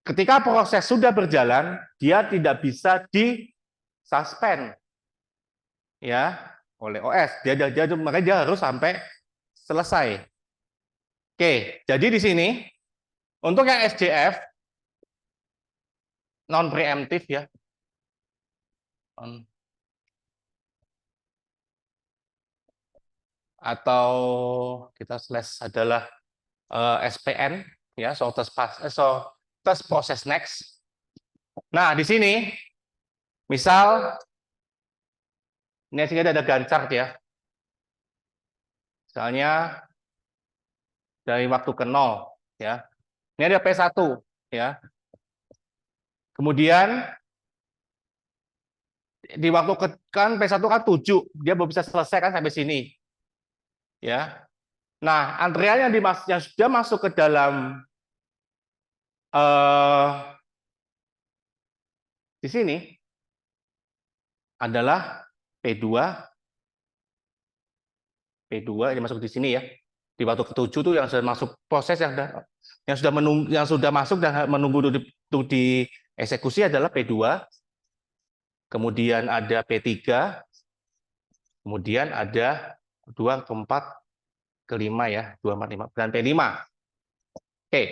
ketika proses sudah berjalan, dia tidak bisa di suspend, ya, oleh OS. Makanya dia harus sampai selesai. Oke, jadi di sini untuk yang SJF non preemptive, ya, atau kita slash adalah SPN ya, shortest process next. Nah, di sini misal ini sini ada Gantt chart ya. Misalnya dari waktu ke 0 ya. Ini ada P1 ya. Kemudian di waktu kan P1 kan 7, dia belum bisa selesai kan sampai sini. Ya. Nah, antrian yang sudah masuk ke dalam di sini adalah P2 yang masuk di sini ya. Di waktu ke-7 tuh yang sudah masuk proses yang sudah masuk dan menunggu untuk dieksekusi adalah P2. Kemudian ada P3, kemudian ada 2, ke-4, ke-5 ya, 2, 4, 5 dan P5. Oke.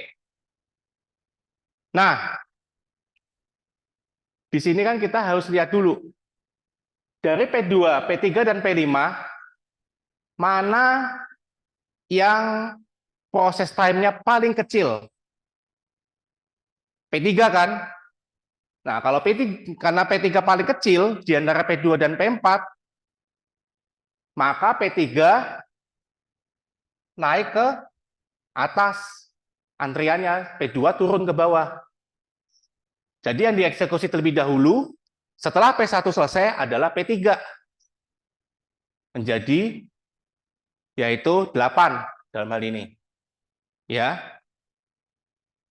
Nah, di sini kan kita harus lihat dulu dari P2, P3 dan P5 mana yang proses time-nya paling kecil. P3 kan? Nah, kalau P3 karena P3 paling kecil di antara P2 dan P4, maka P3 naik ke atas antriannya, P2 turun ke bawah. Jadi yang dieksekusi terlebih dahulu setelah P1 selesai adalah P3. Menjadi yaitu 8 dalam hal ini. Ya.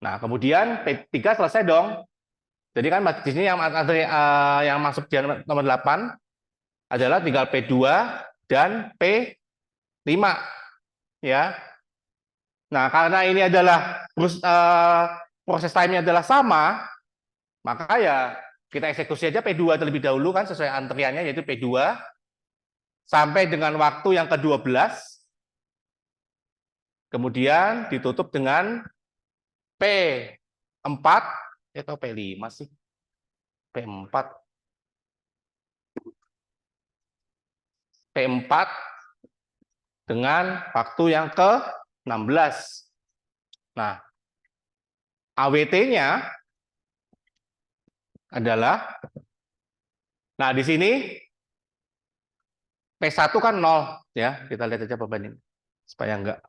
Nah, kemudian P3 selesai dong. Jadi kan di sini yang masuk di nomor 8 adalah tinggal P2 dan P5 ya. Nah, karena ini adalah proses time-nya adalah sama, maka ya kita eksekusi aja P2 terlebih dahulu kan sesuai antriannya yaitu P2 sampai dengan waktu yang ke-12. Kemudian ditutup dengan P4 atau P5 sih. P4 P4 dengan waktu yang ke-16. Nah, AWT-nya adalah, nah di sini P1 kan 0 ya, kita lihat aja perbandingan supaya enggak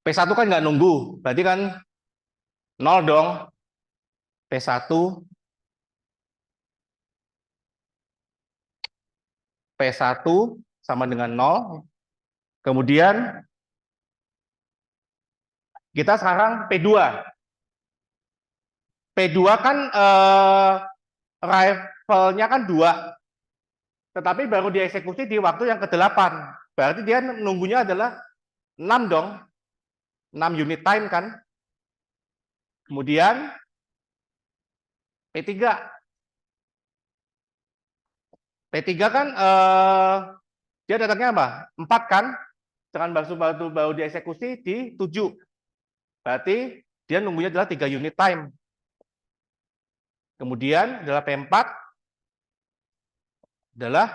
P1 kan nggak nunggu, berarti kan 0 dong. P1 P1 sama dengan 0. Kemudian kita sekarang P2. P2 kan rifle-nya kan 2. Tetapi baru dieksekusi di waktu yang ke-8. Berarti dia nunggunya adalah 6 dong. 6 unit time kan. Kemudian P3. P3 kan dia datangnya apa? 4 kan? Dengan baru dieksekusi di 7. Berarti dia nunggunya adalah 3 unit time. Kemudian adalah P4 adalah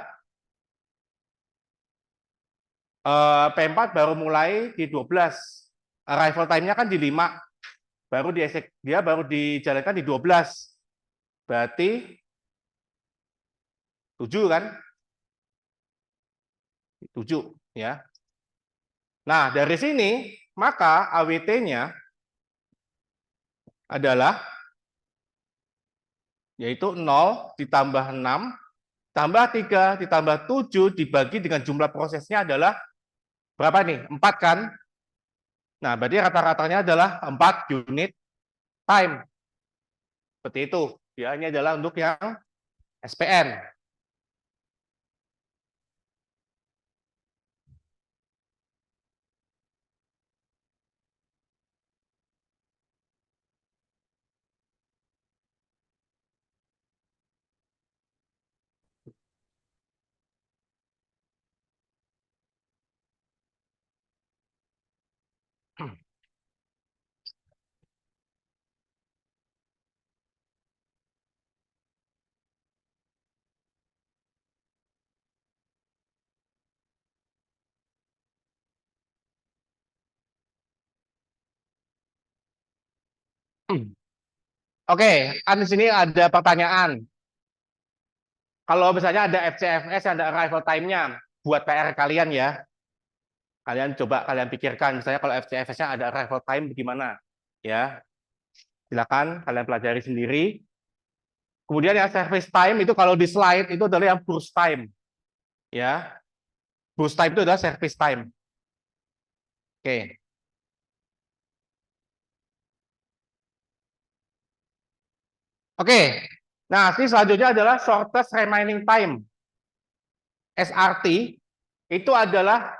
P4 baru mulai di 12. Arrival time-nya kan di 5. Dia baru dijalankan di 12. Berarti 7 kan? 7 ya. Nah, dari sini maka AWT-nya adalah yaitu 0 ditambah 6 tambah 3 ditambah 7 dibagi dengan jumlah prosesnya adalah berapa nih? 4 kan? Nah, berarti rata-ratanya adalah 4 unit time. Seperti itu. Ya, ini adalah untuk yang SPN. Oke, di sini ada pertanyaan. Kalau misalnya ada FCFS yang ada arrival time-nya, buat PR kalian ya. Kalian pikirkan, misalnya kalau FCFS-nya ada arrival time bagaimana? Ya, silakan kalian pelajari sendiri. Kemudian yang service time itu kalau di slide itu adalah yang burst time. Ya, burst time itu adalah service time. Oke. Oke. Nah, ini selanjutnya adalah shortest remaining time. SRT itu adalah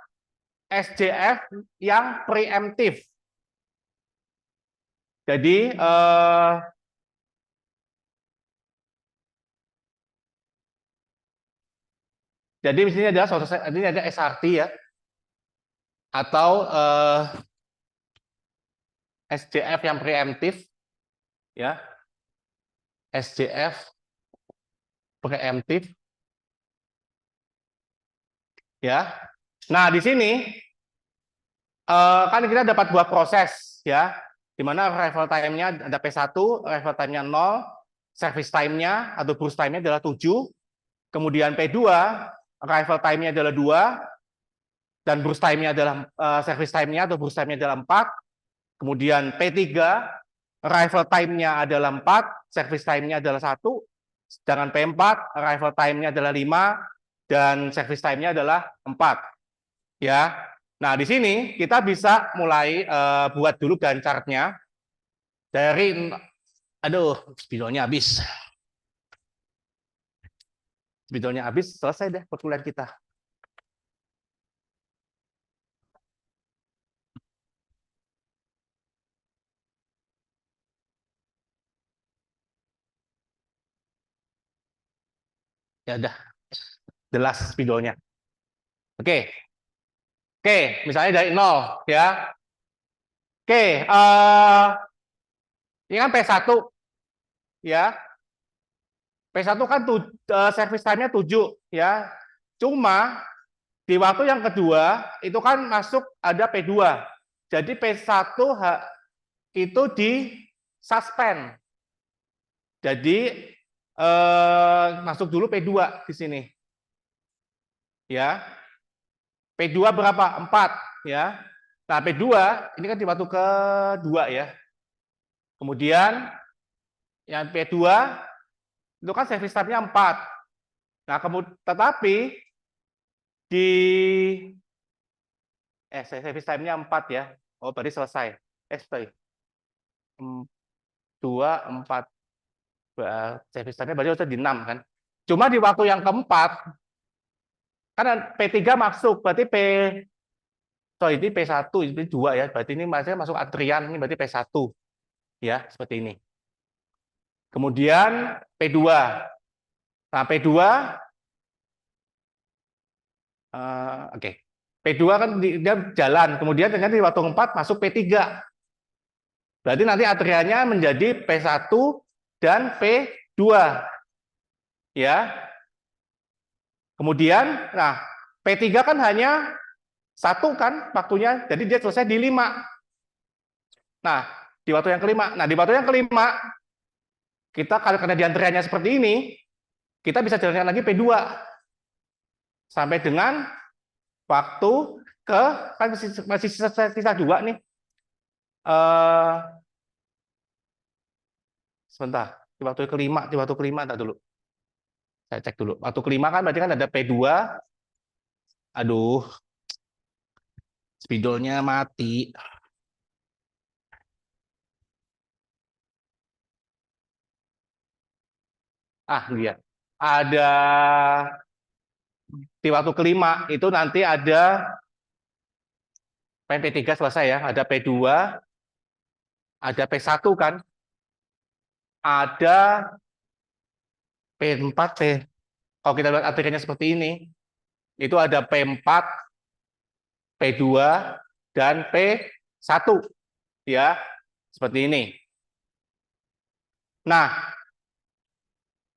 SJF yang preemptif. Jadi di sini adalah ini ada SRT ya, atau SJF yang preemptif, ya, SJF preemptif, ya. Nah di sini kan kita dapat dua proses, ya, di mana arrival time-nya ada P1, arrival time-nya 0, service time-nya atau burst time-nya adalah 7, kemudian P2, arrival time-nya adalah 2, dan burst time-nya adalah service time-nya atau burst time-nya adalah 4. Kemudian P3, arrival time-nya adalah 4, service time-nya adalah 1. Sedangkan P4, arrival time-nya adalah 5, dan service time-nya adalah 4. Ya. Nah, di sini kita bisa mulai buat dulu Gantt chart-nya. Dari, aduh, spidolnya habis. Spidolnya habis, selesai deh perkuliahan kita. Ya udah, jelas spidolnya. Oke. Oke, misalnya dari 0 ya. Oke, ini kan P1 ya. P1 kan service time-nya 7 ya. Cuma di waktu yang kedua itu kan masuk ada P2. Jadi P1 itu di suspend. Jadi masuk dulu P2 di sini. Ya. P2 berapa? 4 ya. Nah, P2 ini kan di waktu kedua ya. Kemudian yang P2 itu kan service time-nya 4. Nah, tetapi di service time-nya 4 ya. Oh, berarti selesai. Sorry. 2, 4. Service time-nya berarti sudah di 6 kan. Cuma di waktu yang keempat, kan P3 masuk, berarti ini P1, ini 2 ya. Berarti ini masuk antrian, ini berarti P1. Ya, seperti ini. Kemudian P2. Nah, P2 oke. P2 kan dia jalan, kemudian ternyata di waktu 4 masuk P3. Berarti nanti antriannya menjadi P1 dan P2. Ya. Kemudian, nah, P3 kan hanya 1 kan waktunya, jadi dia selesai di 5. Nah, di waktu yang kelima. Nah, di waktu yang kelima, kita karena di antriannya seperti ini, kita bisa jalankan lagi P2. Sampai dengan waktu kan masih sisa 2 nih. Sebentar, di waktu kelima entar dulu. Saya cek dulu. Waktu kelima kan berarti kan ada P2. Aduh. Spidolnya mati. Lihat. Ada di waktu kelima itu nanti ada P3 selesai ya, ada P2, ada P1 kan, ada P4, kalau kita lihat antriannya seperti ini, itu ada P4, P2, dan P1, ya, seperti ini. Nah,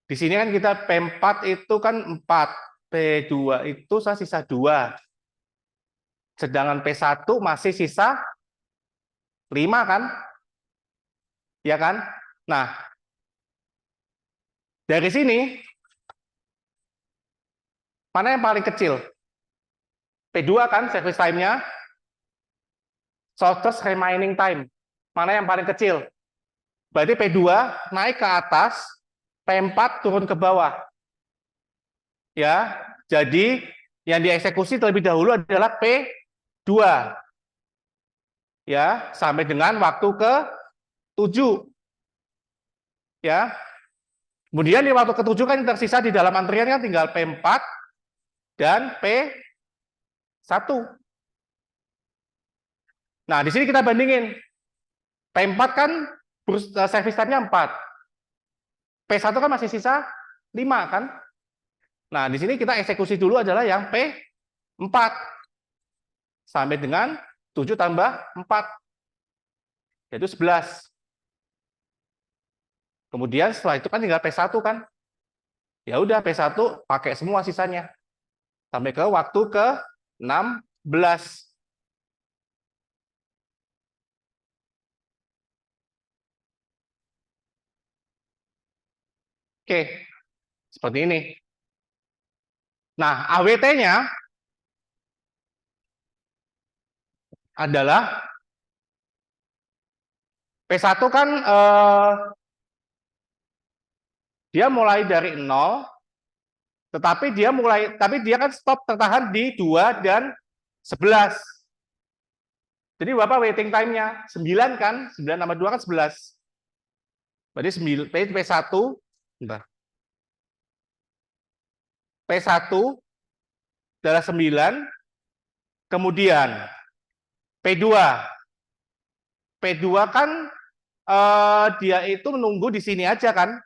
di sini kan kita P4 itu kan 4, P2 itu sisa 2, sedangkan P1 masih sisa 5 kan? Ya kan? Nah, dari sini mana yang paling kecil? P2 kan service time-nya, shortest remaining time. Mana yang paling kecil? Berarti P2 naik ke atas, P4 turun ke bawah. Ya, jadi yang dieksekusi terlebih dahulu adalah P2. Ya, sampai dengan waktu ke-7. Ya. Kemudian di waktu ke-7 kan yang tersisa di dalam antrian kan tinggal P4 dan P1. Nah, di sini kita bandingin. P4 kan service time-nya 4. P1 kan masih sisa 5 kan? Nah, di sini kita eksekusi dulu adalah yang P4 sampai dengan 7 tambah 4 yaitu 11. Kemudian setelah itu kan tinggal P1 kan? Ya udah P1 pakai semua sisanya sampai ke waktu ke-16. Oke, seperti ini. Nah, AWT-nya adalah P1 kan dia mulai dari 0, tetapi dia kan stop tertahan di 2 dan 11. Jadi berapa waiting time-nya? 9 kan? 9 tambah 2 kan 11. Berarti P1, bentar. P1 adalah 9, kemudian P2. P2 kan dia itu menunggu di sini aja kan?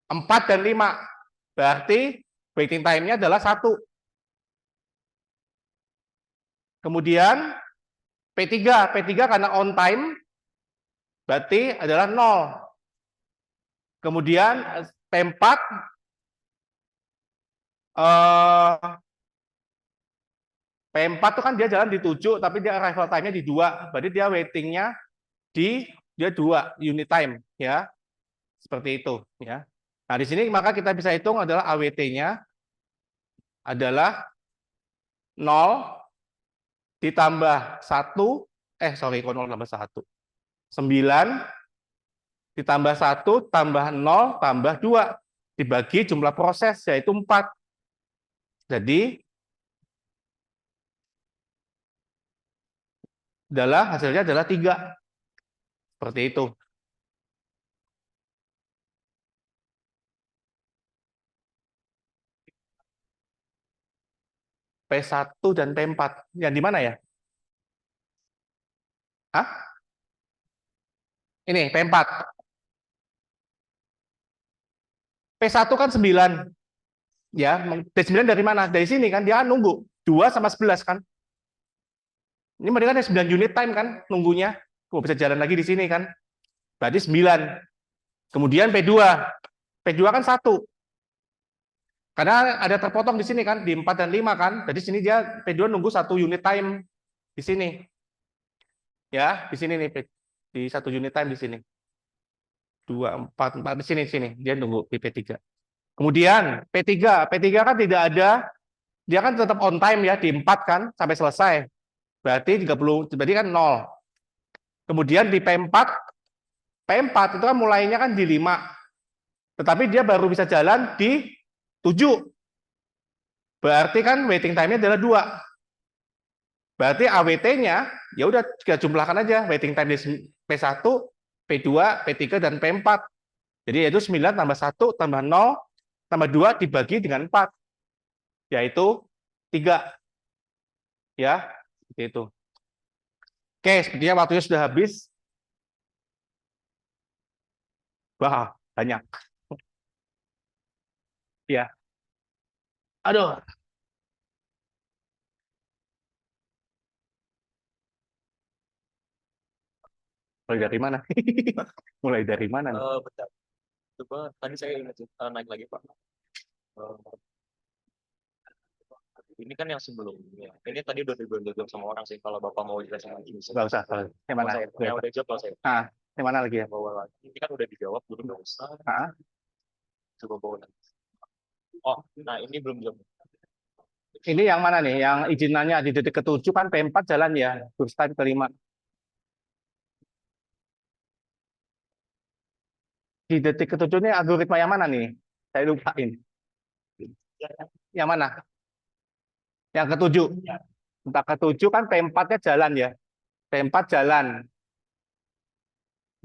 4 dan 5. Berarti waiting time-nya adalah 1. Kemudian P3 karena on time berarti adalah 0. Kemudian P4 P4 itu kan dia jalan di 7 tapi dia arrival time-nya di 2. Berarti dia waiting-nya dia 2 unit time ya. Seperti itu ya. Nah, di sini maka kita bisa hitung adalah AWT-nya adalah 0 ditambah 1 kok 0 tambah 1. 9 ditambah 1 tambah 0 tambah 2 dibagi jumlah proses yaitu 4. Jadi hasilnya adalah 3. Seperti itu. P1 dan P4. Yang di mana ya? Hah? Ini P4. P1 kan 9. Ya, D9 dari mana? Dari sini kan dia nunggu 2 sama 11 kan. Ini mereka ada 9 unit time kan nunggunya. Bisa jalan lagi di sini kan. Berarti 9. Kemudian P2. P2 kan 1. Karena ada terpotong di sini kan di 4 dan 5 kan. Jadi sini dia P2 nunggu 1 unit time di sini. Ya, di sini nih di 1 unit time di sini. 2 4 4 di sini dia nunggu di P3. Kemudian P3 kan tidak ada, dia kan tetap on time ya di 4 kan sampai selesai. Berarti 30 berarti kan 0. Kemudian di P4 itu kan mulainya kan di 5. Tetapi dia baru bisa jalan di 7. Berarti kan waiting time-nya adalah 2. Berarti AWT-nya ya udah kita jumlahkan aja waiting time di P1, P2, P3 dan P4. Jadi yaitu 9 tambah 1 tambah 0 tambah 2 dibagi dengan 4. Yaitu 3. Ya, seperti itu. Oke, sepertinya waktunya sudah habis. Wah, banyak. Ya. Aduh. Mulai dari mana? Mulai dari mana nih? Bentar. Coba tadi saya ingat naik lagi Pak. Ini kan yang sebelumnya. Ini tadi udah dijawab sama orang sih. Kalau Bapak mau jelasin lagi. Nggak usah. Yang mana? Yang udah jawab kalau saya. Nah, Yang mana lagi ya bawa lagi? Ini kan udah dijawab, belum nggak usah. Ah, Coba bawa lagi. Oh, nah ini belum jawab. ini yang mana nih? Yang izinannya di detik ke-7 kan P4 jalan ya, burst time ke-5. Di detik ke-7 ini algoritma yang mana nih? Saya lupain. Yang mana? Yang ke-7. Entah ke-7 kan P4-nya jalan ya. P4 jalan.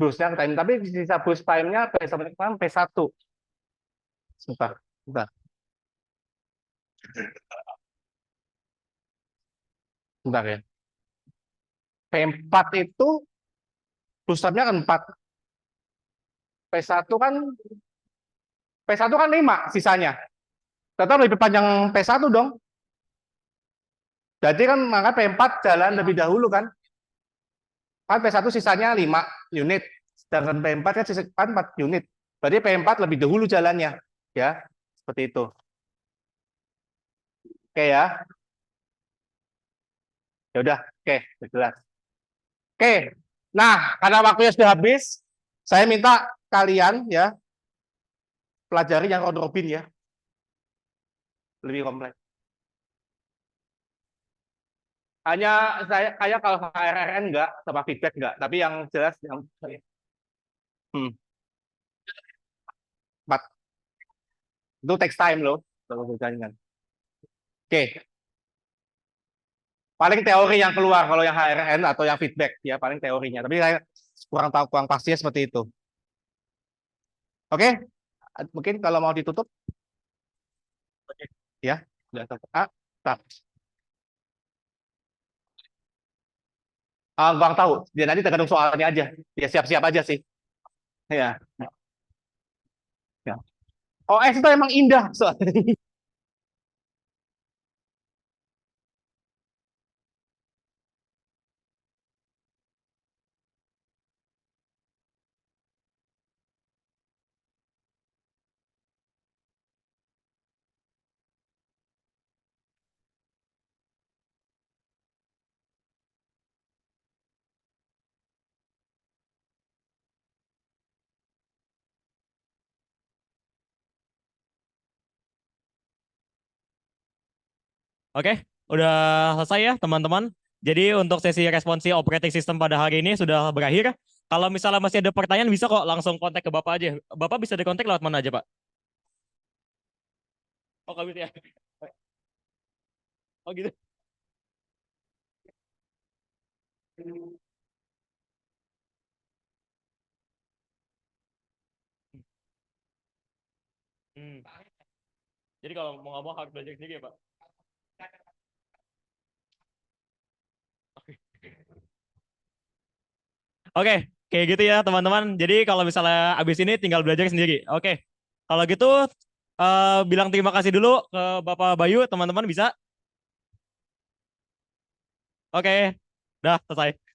Burst-nya time. Tapi sisa burst time-nya P1. Sebentar, sebentar. Sebentar ya. P4 itu burst time-nya kan 4. P1 kan P1 kan 5 sisanya. Tetap lebih panjang P1 dong. Jadi kan maka P4 jalan lebih dahulu kan. Kan P1 sisanya 5 unit. Sedangkan P4 kan sisa 4 unit. Berarti P4 lebih dahulu jalannya. Ya, seperti itu. Oke ya. Ya udah, oke, jelas. Oke. Nah, karena waktunya sudah habis, saya minta kalian ya pelajari yang round robin ya. Lebih kompleks. Hanya saya kalau HRRN enggak, sama feedback enggak, tapi yang jelas yang 4 itu text time loh kalau berjalan. Oke. Paling teori yang keluar kalau yang HRN atau yang feedback ya paling teorinya. Tapi saya kurang tahu kurang pastinya seperti itu. Oke, mungkin kalau mau ditutup ya, sudah stop. Bang tahu, dia nanti tergantung soalnya aja. Ya siap-siap aja sih. Ya. Ya. OS itu emang indah soalnya. Oke, udah selesai ya teman-teman. Jadi untuk sesi responsi operating system pada hari ini sudah berakhir. Kalau misalnya masih ada pertanyaan bisa kok langsung kontak ke Bapak aja. Bapak bisa dikontak lewat mana aja, Pak? Oh, nggak bisa ya? Oh gitu. Hmm. Jadi kalau mau ngomong harus belajar sendiri ya, Pak? Oke, kayak gitu ya teman-teman. Jadi kalau misalnya abis ini tinggal belajar sendiri. Oke, kalau gitu bilang terima kasih dulu ke Bapak Bayu, teman-teman bisa? Oke, dah selesai.